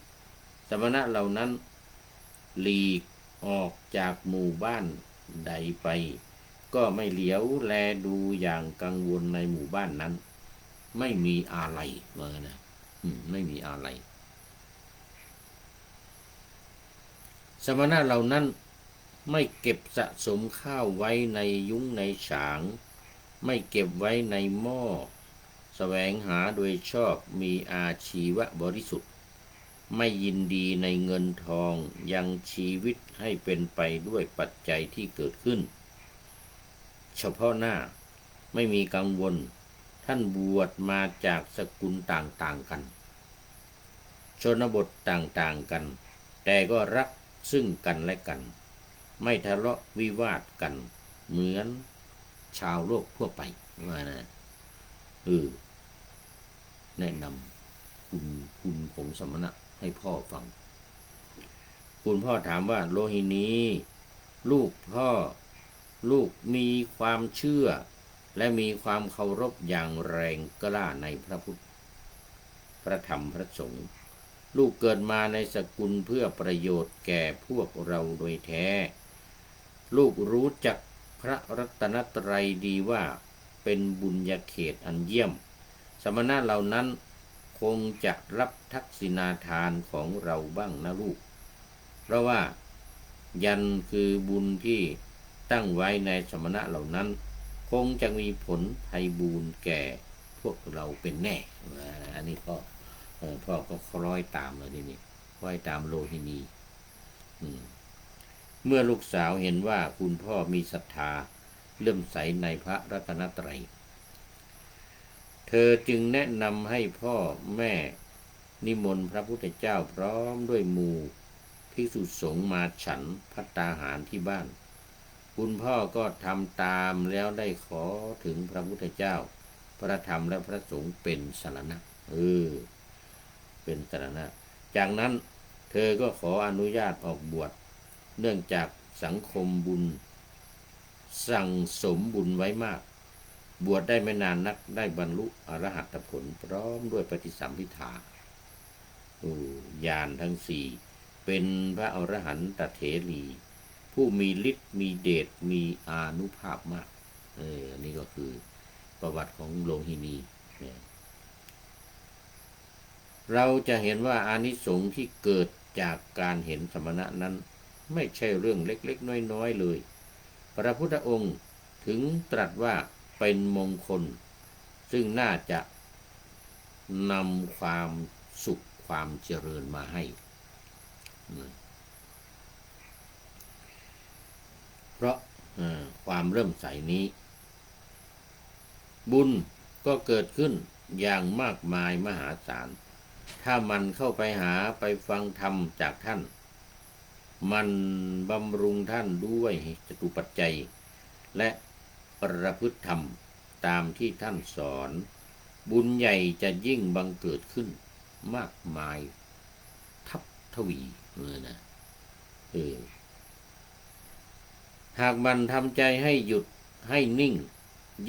สมณะเหล่านั้นหลีกออกจากหมู่บ้านใดไปก็ไม่เหลียวแลดูอย่างกังวลในหมู่บ้านนั้นไม่มีอะไรว่านะไม่มีอะไรสมณะเหล่านั้นไม่เก็บสะสมข้าวไว้ในยุ้งในฉางไม่เก็บไว้ในหม้อแสวงหาโดยชอบมีอาชีวะบริสุทธิ์ไม่ยินดีในเงินทองยังชีวิตให้เป็นไปด้วยปัจจัยที่เกิดขึ้นเฉพาะหน้าไม่มีกังวลท่านบวชมาจากสกุลต่างๆกันชนบทต่างๆกันแต่ก็รักซึ่งกันและกันไม่ทะเลาะวิวาทกันเหมือนชาวโลกทั่วไปว่านะแนะนำคุณของสมณะให้พ่อฟังคุณพ่อถามว่าโลหินีลูกพ่อลูกมีความเชื่อ และมีความเคารพอย่างแรงกล้าในพระพุทธพระธรรมพระสงฆ์ลูกเกิดมาในสกุลเพื่อประโยชน์แก่พวกเราโดยแท้ลูกรู้จักพระรัตนตรัยดีว่าเป็นบุญญาเขตอันเยี่ยมสมณะเหล่านั้นคงจะรับทักษิณาทานของเราบ้างนะลูกเพราะว่ายันคือบุญที่ตั้งไว้ในสมณะเหล่านั้นคงจะมีผลไพบูรย์แก่พวกเราเป็นแน่อันนี้พ่อก็คล้อยตามเลยนี่คล้อยตามโลหินีเมื่อลูกสาวเห็นว่าคุณพ่อมีศรัทธาเลื่อมใสในพระรัตนตรัยเธอจึงแนะนำให้พ่อแม่นิมนต์พระพุทธเจ้าพร้อมด้วยหมู่ภิกษุสงฆ์มาฉันภัตตาหารที่บ้านคุณพ่อก็ทำตามแล้วได้ขอถึงพระพุทธเจ้าพระธรรมและพระสงฆ์เป็นสรณะเป็นสรณะจากนั้นเธอก็ขออนุญาตออกบวชเนื่องจากสังคมบุญสั่งสมบุญไว้มากบวชได้ไม่นานนักได้บรรลุอรหัตผลพร้อมด้วยปฏิสัมภิทาญาณทั้งสี่เป็นพระอรหันตเถรีผู้มีฤทธิ์มีเดชมีอานุภาพมากอันนี้ก็คือประวัติของโลหินีเราจะเห็นว่าอานิสงส์ที่เกิดจากการเห็นสมณะนั้นไม่ใช่เรื่องเล็กๆน้อยๆเลยพระพุทธองค์ถึงตรัสว่าเป็นมงคลซึ่งน่าจะนำความสุขความเจริญมาให้เพราะความเริ่มใสนี้บุญก็เกิดขึ้นอย่างมากมายมหาศาลถ้ามันเข้าไปหาไปฟังธรรมจากท่านมันบำรุงท่านด้วยจตุปัจจัยและประพฤติธรรมตามที่ท่านสอนบุญใหญ่จะยิ่งบังเกิดขึ้นมากมายทับทวีนะหากมันทำใจให้หยุดให้นิ่ง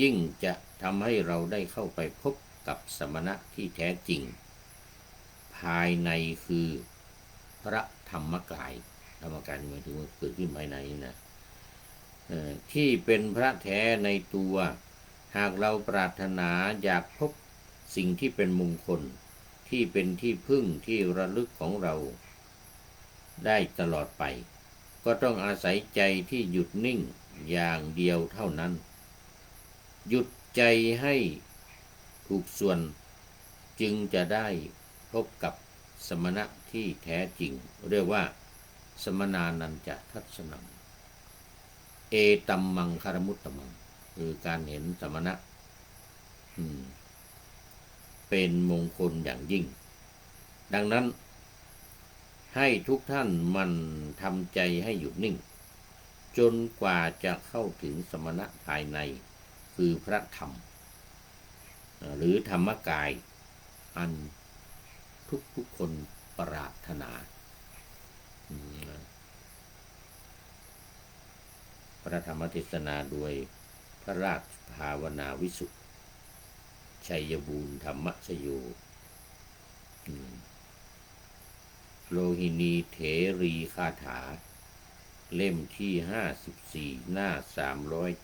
ยิ่งจะทำให้เราได้เข้าไปพบกับสมณะที่แท้จริงภายในคือพระธรรมกายหมายถึงว่าเกิดขึ้นภายในนะที่เป็นพระแท้ในตัวหากเราปรารถนาอยากพบสิ่งที่เป็นมงคลที่เป็นที่พึ่งที่ระลึกของเราได้ตลอดไปก็ต้องอาศัยใจที่หยุดนิ่งอย่างเดียวเท่านั้นหยุดใจให้ถูกส่วนจึงจะได้พบกับสมณะที่แท้จริงเรียกว่าสมณานันจะทัศนังเอตัมมังคารมุตตมังคือการเห็นสมณะเป็นมงคลอย่างยิ่งดังนั้นให้ทุกท่านมันทำใจให้หยุดนิ่งจนกว่าจะเข้าถึงสมณะภายในคือพระธรรมหรือธรรมกายอันทุกคนปรารถนาพระธรรมเทศนาโดยพระราชภาวนาวิสุทธิชัยบูรณ์ธรรมชโยโลหินีเถรีคาถาเล่มที่54หน้า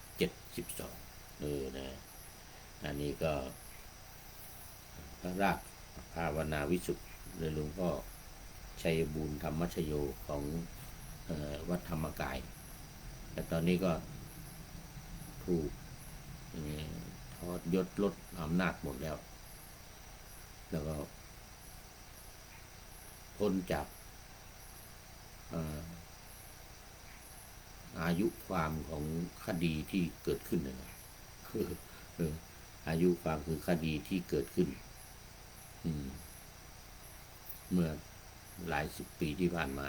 372นะอันนี้ก็พระราชภาวนาวิสุทธิ์โดยหลวงพ่อชัยบูรณ์ธรรมชโยของวัดธรรมกายแต่ตอนนี้ก็ถูกทอดยศลดอำนาจหมดแล้วก็พ้นจากอายุความของคดีที่เกิดขึ้นนะคืออายุความคือคดีที่เกิดขึ้นเมื่อหลายสิบปีที่ผ่านมา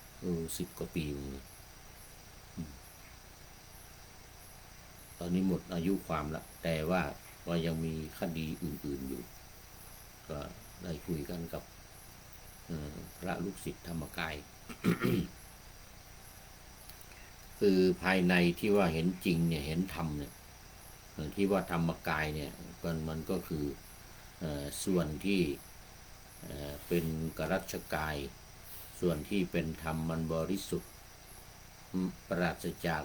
10 กว่าปีตอนนี้หมดอายุความแล้วแต่ว่าก็ยังมีคดีอื่นๆอยู่ก็ได้คุยกันกับพระลูกศิษย์ธรรมกาย คือภายในที่ว่าเห็นจริงเนี่ยเห็นธรรมเนี่ย ที่ว่าธรรมกายเนี่ยมันก็คือส่วนที่เป็นกรัชกายส่วนที่เป็นธรรมมันบริสุทธิ์ปราศจาก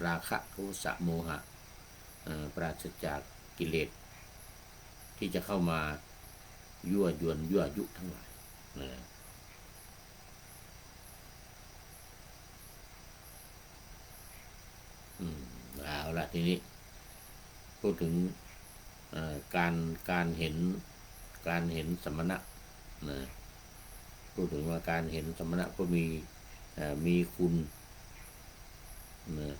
ราคะโทสะโมหะปราศจากกิเลสที่จะเข้ามายั่วยวนยั่วยุทั้งหลายเอาละทีนี้พูดถึงการเห็นสมณะนะพูดถึงว่าการเห็นสมณะก็มีคุณนะ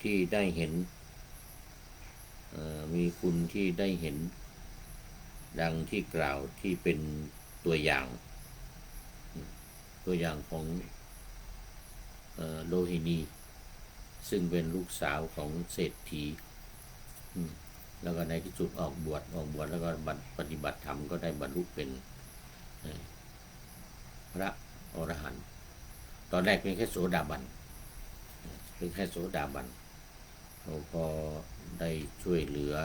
ที่ได้เห็นมีคุณที่ได้เห็นดังที่กล่าวที่เป็นตัวอย่างของโลหินีซึ่งเป็นลูกสาวของเศรษฐีแล้วก็ในที่สุดออกบวชแล้วก็ปฏิบัติธรรมก็ได้บรรลุเป็นพระอรหันต์ตอนแรกเป็นแค่โสดาบันพอได้ช่วยเหลือ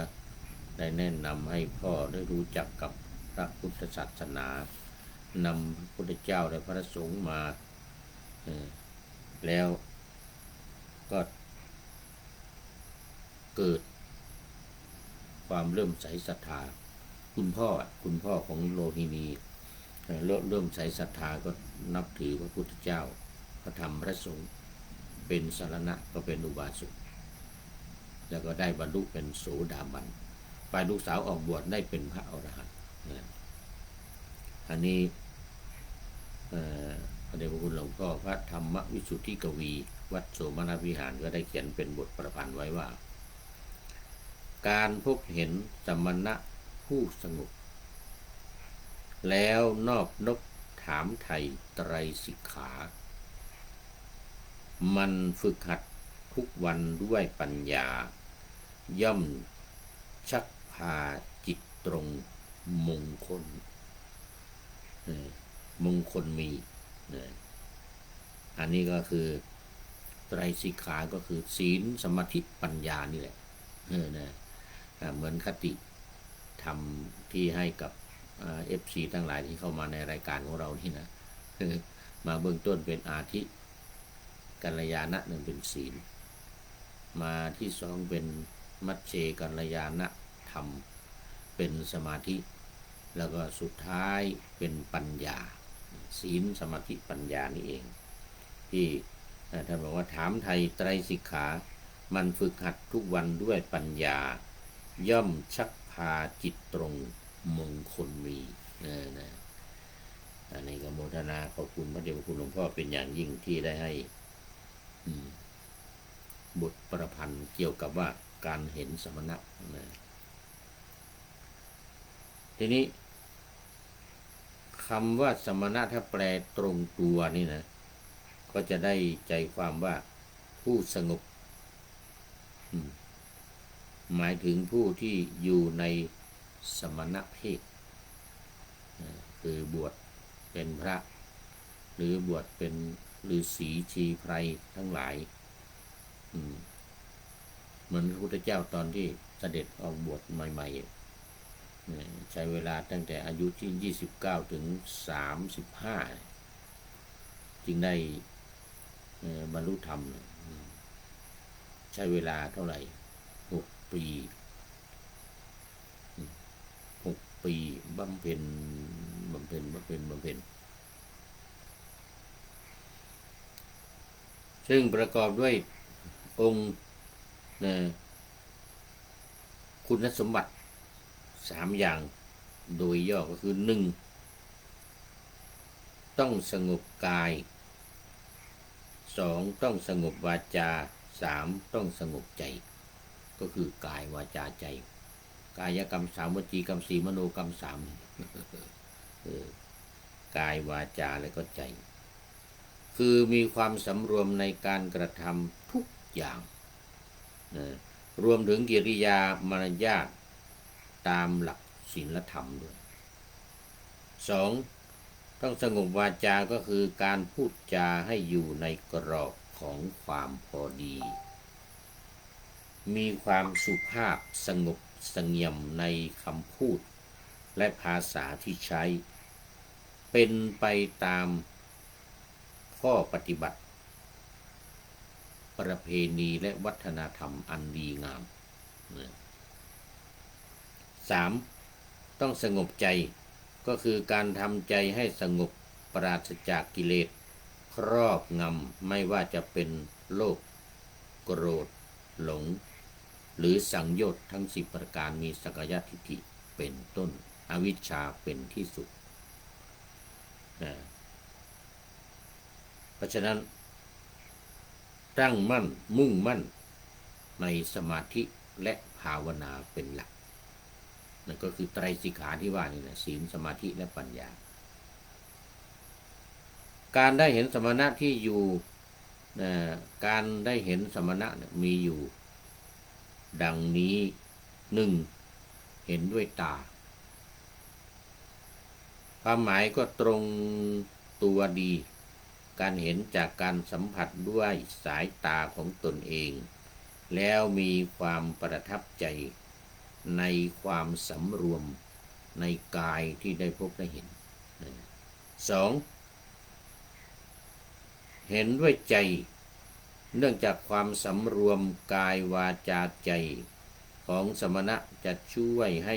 ได้แนะนำให้พ่อได้รู้จักกับพระพุทธศาสนานำพระพุทธเจ้าและพระสงฆ์มาแล้วก็เกิดความเริ่มใสศรัทธาคุณพ่อของโลหินีเริ่มใสศรัทธาก็นับถือพระพุทธเจ้าพระธรรมพระสงฆ์เป็นสรณะก็เป็นอุบาสกแล้วก็ได้บรรลุเป็นโสดาบันฝ่ายลูกสาวออกบวชได้เป็นพระอรหันต์อันนี้พระเดชพระคุณหลวงพ่อพระธรรมวิสุทธิกวีวัดโสมณวิหารก็ได้เขียนเป็นบทประพันธ์ไว้ว่าการพบเห็นสมณะผู้สงบแล้วนอบนบถามไถ่ไตรสิกขามันฝึกหัดทุกวันด้วยปัญญาย่อมชักพาจิตตรงมงคลมีอันนี้ก็คือไตรสิกขาก็คือศีลสมาธิปัญญานี่แหละเหมือนคติธรรมที่ให้กับFC ทั้งหลายที่เข้ามาในรายการของเรานี่นะมาเบื้องต้นเป็นอาทิกัลยาณะหนึ่งเป็นศีลมาที่สองเป็นมัชเชกัลยาณะธรรมเป็นสมาธิแล้วก็สุดท้ายเป็นปัญญาศีลสมาธิปัญญานี่เองที่ท่านบอกว่าถามไทยไตรสิกขามันฝึกหัดทุกวันด้วยปัญญาย่อมชักพาจิตตรงมงคลมีอันนี้ก็โมทนาขอบคุณพระเดชพระคุณหลวงพ่อเป็นอย่างยิ่งที่ได้ให้บทประพันธ์เกี่ยวกับว่าการเห็นสมณะทีนี้คำว่าสมณะถ้าแปลตรงตัวนี่นะก็จะได้ใจความว่าผู้สงบหมายถึงผู้ที่อยู่ในสมณเพศคือบวชเป็นพระหรือบวชเป็นฤาษีชีไพรทั้งหลายเหมือนพระพุทธเจ้าตอนที่เสด็จออกบวชใหม่ๆใช้เวลาตั้งแต่อายุที่29ถึง35จึงได้บรรลุธรรมใช้เวลาเท่าไหร่6 ปีบำเพ็ญซึ่งประกอบด้วยองค์คุณสมบัติ3อย่างโดยย่อก็คือ1ต้องสงบกาย2ต้องสงบวาจา3ต้องสงบใจก็คือกายวาจาใจกายกรรม3วจีกรรม4มโนกรรม3กายวาจาและก็ใจคือมีความสำรวมในการกระทำทุกอย่างรวมถึงกิริยามารยาทตามหลักศีลธรรมด้วย2ต้องสงบวาจาก็คือการพูดจาให้อยู่ในกรอบของความพอดี มีความสุภาพสงบเสงี่ยมในคำพูดและภาษาที่ใช้เป็นไปตามข้อปฏิบัติประเพณีและวัฒนธรรมอันดีงาม 3. ต้องสงบใจก็คือการทำใจให้สงบปราศจากกิเลสครอบงำไม่ว่าจะเป็นโลภโกรธหลงหรือสังโยชน์ทั้ง10ประการมีสักยทิฏฐิเป็นต้นอวิชชาเป็นที่สุดเพราะฉะนั้นตั้งมั่นมุ่งมั่นในสมาธิและภาวนาเป็นหลักนั่นก็คือไตรสิกขาที่ว่านี่แหละศีลสมาธิและปัญญาการได้เห็นสมณะที่อยู่การได้เห็นสมณะมีอยู่ดังนี้ 1. เห็นด้วยตาความหมายก็ตรงตัวดีการเห็นจากการสัมผัสด้วยสายตาของตนเองแล้วมีความประทับใจในความสำรวมในกายที่ได้พบได้เห็น 2. เห็นด้วยใจเนื่องจากความสำรวมกายวาจาใจของสมณะจะช่วยให้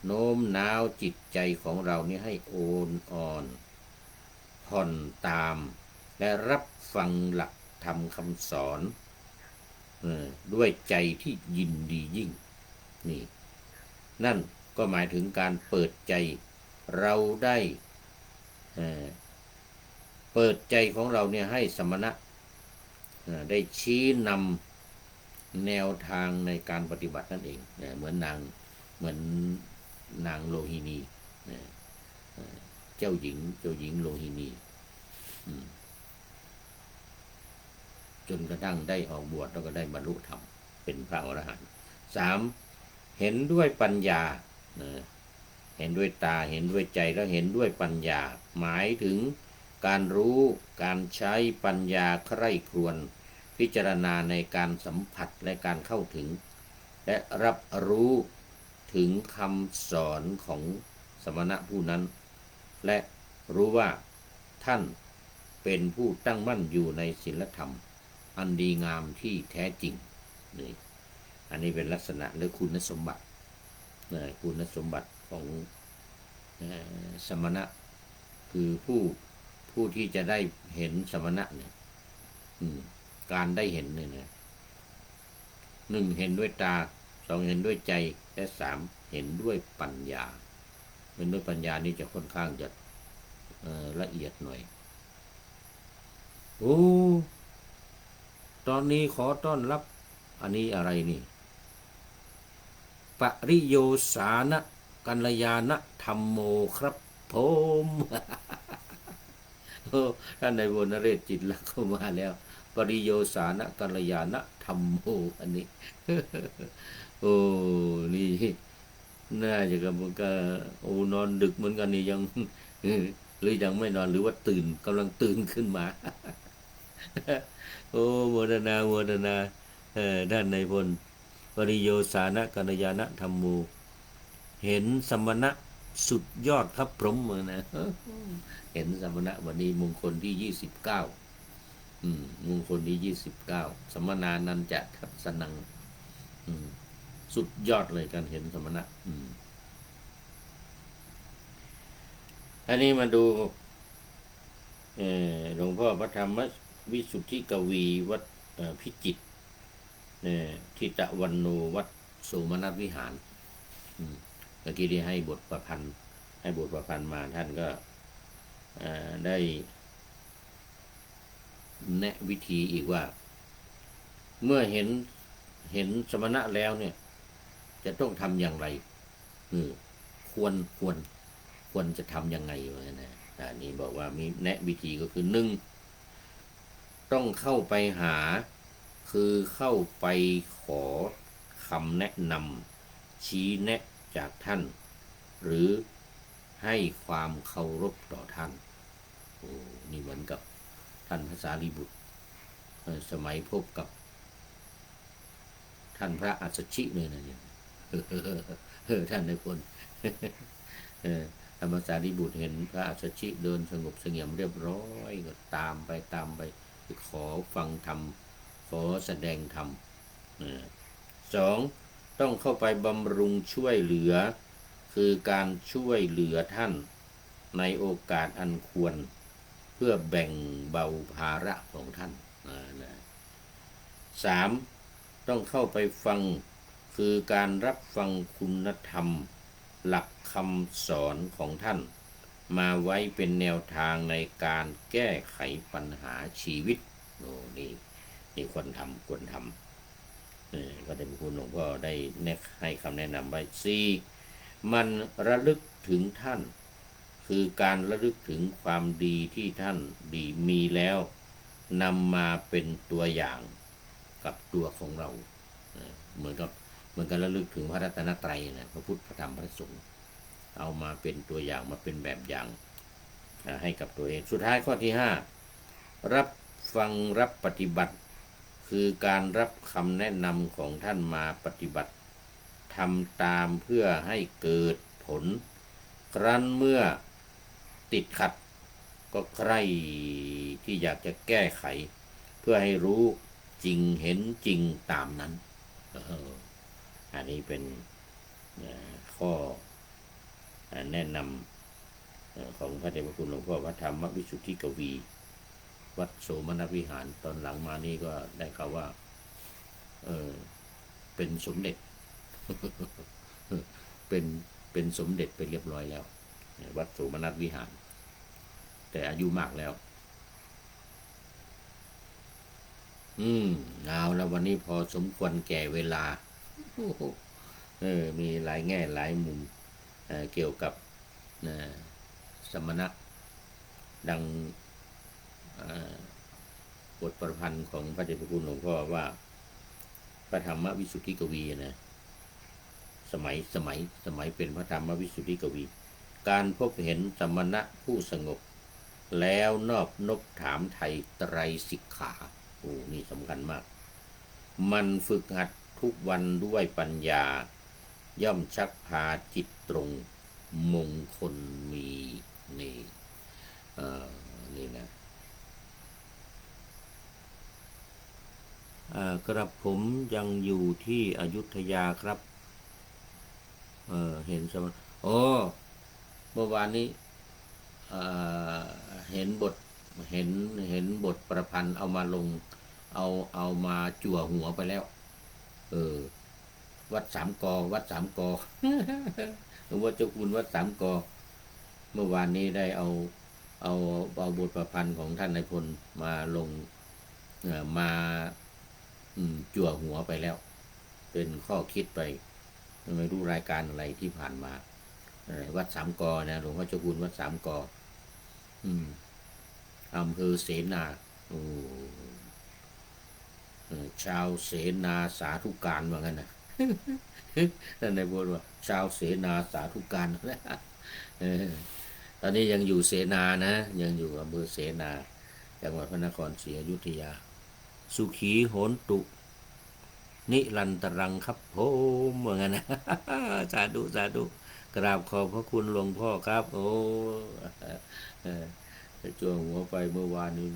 โน้มน้าวจิตใจของเรานี่ให้โอนอ่อนผ่อนตามและรับฟังหลักธรรมคำสอนด้วยใจที่ยินดียิ่งนี่นั่นก็หมายถึงการเปิดใจเราได้เปิดใจของเราเนี่ยให้สมณะได้ชี้นำแนวทางในการปฏิบัตินั่นเองเหมือนนางโลหินีเจ้าหญิงโลหินีจนกระทั่งได้ออกบวชแล้วก็ได้บรรลุธรรมเป็นพระอรหันต์ 3. เห็นด้วยปัญญาเห็นด้วยตาเห็นด้วยใจแล้วเห็นด้วยปัญญาหมายถึงการรู้การใช้ปัญญาใคร่ครวญพิจารณาในการสัมผัสและการเข้าถึงและรับรู้ถึงคำสอนของสมณะผู้นั้นและรู้ว่าท่านเป็นผู้ตั้งมั่นอยู่ในศีลธรรมอันดีงามที่แท้จริงนี่อันนี้เป็นลักษณะหรือคุณสมบัติคุณสมบัติของสมณะคือผู้ที่จะได้เห็นสมณะเนี่ยการได้เห็นเนี่ย 1. เห็นด้วยตา 2. เห็นด้วยใจและ 3. เห็นด้วยปัญญาเห็นด้วยปัญญานี่จะค่อนข้างจะละเอียดหน่อยโอ้ตอนนี้ขอต้อนรับอันนี้อะไรนี่ปริโยสานะกัลยาณธรรมโมครับผมท่านในวรรณเรศจิตลักเข้ามาแล้วปริโยสานะกัลยาณธรรมโมอันนี้โอ้นี่น่าจะก็โอ้นอนดึกเหมือนกันนี่ยังหรือยังไม่นอนหรือว่าตื่นกำลังตื่นขึ้นมาโอ้โมทนาท่านในพลปริโยสานะกัลยาณธรรมโมเห็นสมณะสุดยอดครับพรหมนะเห็นสมณะวันนี้มงคลที่29มงคลที่29สมนานันจะทัศนังสุดยอดเลยการเห็นสมณะอันนี้มาดูหลวงพ่อพระธรรมวิสุทธิกวีวัดพิจิตรทิตวันโนวัดโสมนัสวิหารเมื่อกี้ที่ให้บทประพันธ์มาท่านก็ได้แนะวิธีอีกว่าเมื่อเห็นสมณะแล้วเนี่ยจะต้องทำอย่างไรควรจะทำยังไงวะนะอันนี้บอกว่ามีแนะวิธีก็คือ1ต้องเข้าไปหาคือเข้าไปขอคำแนะนำชี้แนะจากท่านหรือให้ความเคารพต่อท่านโอ้นี่เหมือนกับท่านพระสารีบุตรสมัยพบกับ ท่านพระอัสสชิเลยนะเนี่ยท่านในพลธรรมสารีบุตรเห็นพระอัสสชิเดินสงบเสงี่ยมเรียบร้อยก็ตามไปขอฟังธรรมขอแสดงธรรมสองต้องเข้าไปบำรุงช่วยเหลือคือการช่วยเหลือท่านในโอกาสอันควรเพื่อแบ่งเบาภาระของท่านสามต้องเข้าไปฟังคือการรับฟังคุณธรรมหลักคำสอนของท่านมาไว้เป็นแนวทางในการแก้ไขปัญหาชีวิตนี่ควรทำก็ได้คุณหลวงพ่อได้ให้คำแนะนำไว้สี่มันระลึกถึงท่านคือการระลึกถึงความดีที่ท่านดีมีแล้วนำมาเป็นตัวอย่างกับตัวของเราเหมือนกันระลึกถึงพระรัตนตรัยนะพระพุทธพระธรรมพระสงฆ์เอามาเป็นตัวอย่างมาเป็นแบบอย่างให้กับตัวเองสุดท้ายข้อที่ห้ารับฟังรับปฏิบัติคือการรับคำแนะนำของท่านมาปฏิบัติทำตามเพื่อให้เกิดผลครั้นเมื่อติดขัดก็ใคร่ที่อยากจะแก้ไขเพื่อให้รู้จริงเห็นจริงตามนั้นอันนี้เป็นข้อแนะนำของพระเดชพระคุณหลวงพ่อพระธรรมวิสุทธิกวีวัดโสมนวิหารตอนหลังมานี่ก็ได้ข่าวว่าเป็นสมเด็จ เป็นสมเด็จไปเรียบร้อยแล้ววัดโสมนวิหารแต่อายุมากแล้วเอาแล้ววันนี้พอสมควรแก่เวลามีหลายแง่หลายมุมเกี่ยวกับสมณะดังบทประพันธ์ของพระเดชพระคุณหลวงพ่อว่าพระธรรมวิสุทธิกวีนะสมัยเป็นพระธรรมวิสุทธิกวีการพบเห็นสมณะผู้สงบแล้วนอบนบถามไถ่ไตรสิกขานี่สำคัญมากมันฝึกหัดทุกวันด้วยปัญญาย่อมชักพาจิตตรงมงคลมีนี่นะกระผมยังอยู่ที่อยุธยาครับเห็นสมเมื่อวานนี้เห็นบทประพันธ์เอามาลงเอามาจั่วหัวไปแล้ววัดสามกอหลวงพ่อเจ้าคุณวัดสามกอเมื่อวานนี้ได้เอาบทประพันธ์ของท่านนายพลมาลงมาจั่วหัวไปแล้วเป็นข้อคิดไปไม่รู้รายการอะไรที่ผ่านมาวัดสามกอนะหลวงพ่อเจ้าคุณวัดสามกออำเภอเสนาชาวเสนาสาธุการว่างั้นนะท่านนายพลว่าชาวเสนาสาธุการตอนนี้ยังอยู่เสนานะยังอยู่อำเภอเสนาจังหวัดพระนครศรีอยุธยาสุขีโหนตุนิรันตรังครับผมว่างั้นนะสาธุกราบขอบพระคุณหลวงพ่อครับจั่วหัวไปเมื่อวานนี้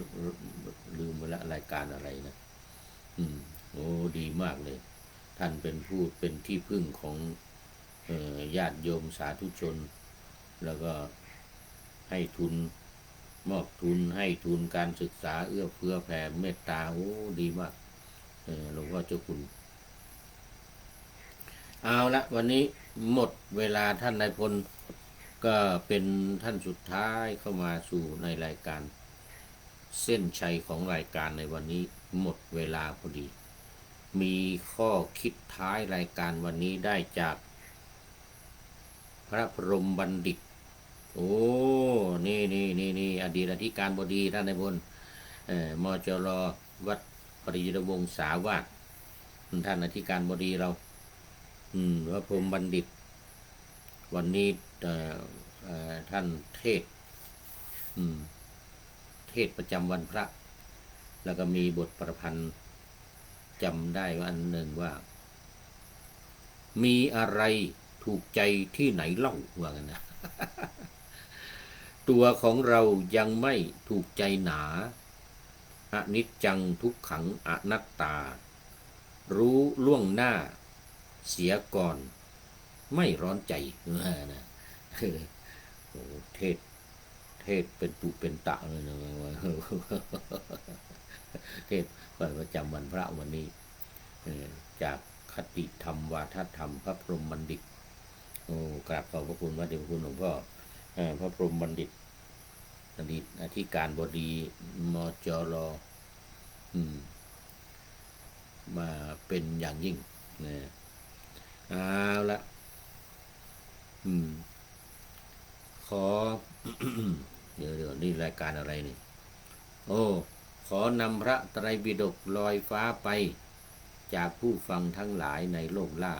ลืมไปละรายการอะไรนะดีมากเลยท่านเป็นที่พึ่งของญาติโยมสาธุชนแล้วก็ให้ทุนมอบทุนให้ทุนการศึกษาเอื้อเฟื้อแผ่เมตตาดีมากหลวงพ่อเจ้าคุณเอาละวันนี้หมดเวลาท่านนายพลก็เป็นท่านสุดท้ายเข้ามาสู่ในรายการเส้นชัยของรายการในวันนี้หมดเวลาพอดีมีข้อคิดท้ายรายการวันนี้ได้จากพระพรหมบัณฑิตนี่อดีตอธิการบดีท่านนายพลมจรวัดปริยวงศาวาสท่านอธิการบดีเราพระพรหมบัณฑิตวันนี้ท่านเทศประจำวันพระแล้วก็มีบทประพันธ์จำได้ว่าอันหนึ่งว่า มีอะไรถูกใจที่ไหนเล่าว่ากันนะ ตัวของเรายังไม่ถูกใจหนาอนิจจังทุกขังอนัตตารู้ล่วงหน้าเสียก่อนไม่ร้อนใจนะโอ้เทศเป็นตุเป็นตะเลยนะเทศประจำวันพระวันนี้จากคติธรรมวาทธรรมพระพรหมบัณฑิตโอ้กราบขอบพระคุณพระเดชพระคุณหลวงพ่อพระพรหมบัณฑิตอดีตอธิการบดีมจรมาเป็นอย่างยิ่งนะเอาละขอ เดี๋ยวนี่รายการอะไรนี่โอ้ขอนำพระไตรปิฎกลอยฟ้าไปจากผู้ฟังทั้งหลายในโลกล่า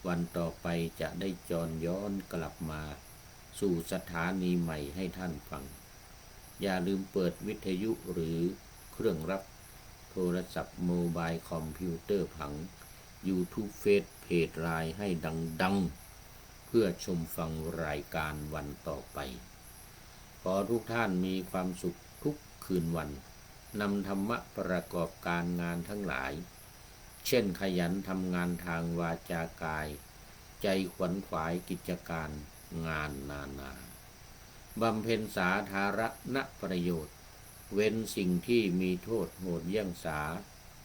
วันต่อไปจะได้จรย้อนกลับมาสู่สถานีใหม่ให้ท่านฟังอย่าลืมเปิดวิทยุหรือเครื่องรับโทรศัพท์โมบายคอมพิวเตอร์ผัง YouTube เฟซเพจไลน์ให้ดังๆเพื่อชมฟังรายการวันต่อไปขอทุกท่านมีความสุขทุกคืนวันนำธรรมะประกอบการงานทั้งหลายเช่นขยันทำงานทางวาจากายใจขวนขวายกิจการงานนานาบำเพ็ญสาธารณประโยชน์เว้นสิ่งที่มีโทษโหดเยี่ยงสา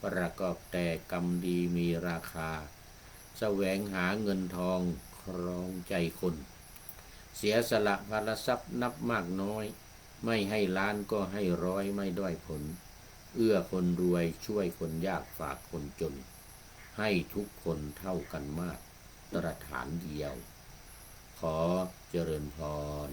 ประกอบแต่กรรมดีมีราคาแสวงหาเงินทองครองใจคนเสียสละภาระทรัพย์นับมากน้อยไม่ให้ล้านก็ให้ร้อยไม่ด้อยผลเอื้อคนรวยช่วยคนยากฝากคนจนให้ทุกคนเท่ากันมากตรฐานเดียวขอเจริญพร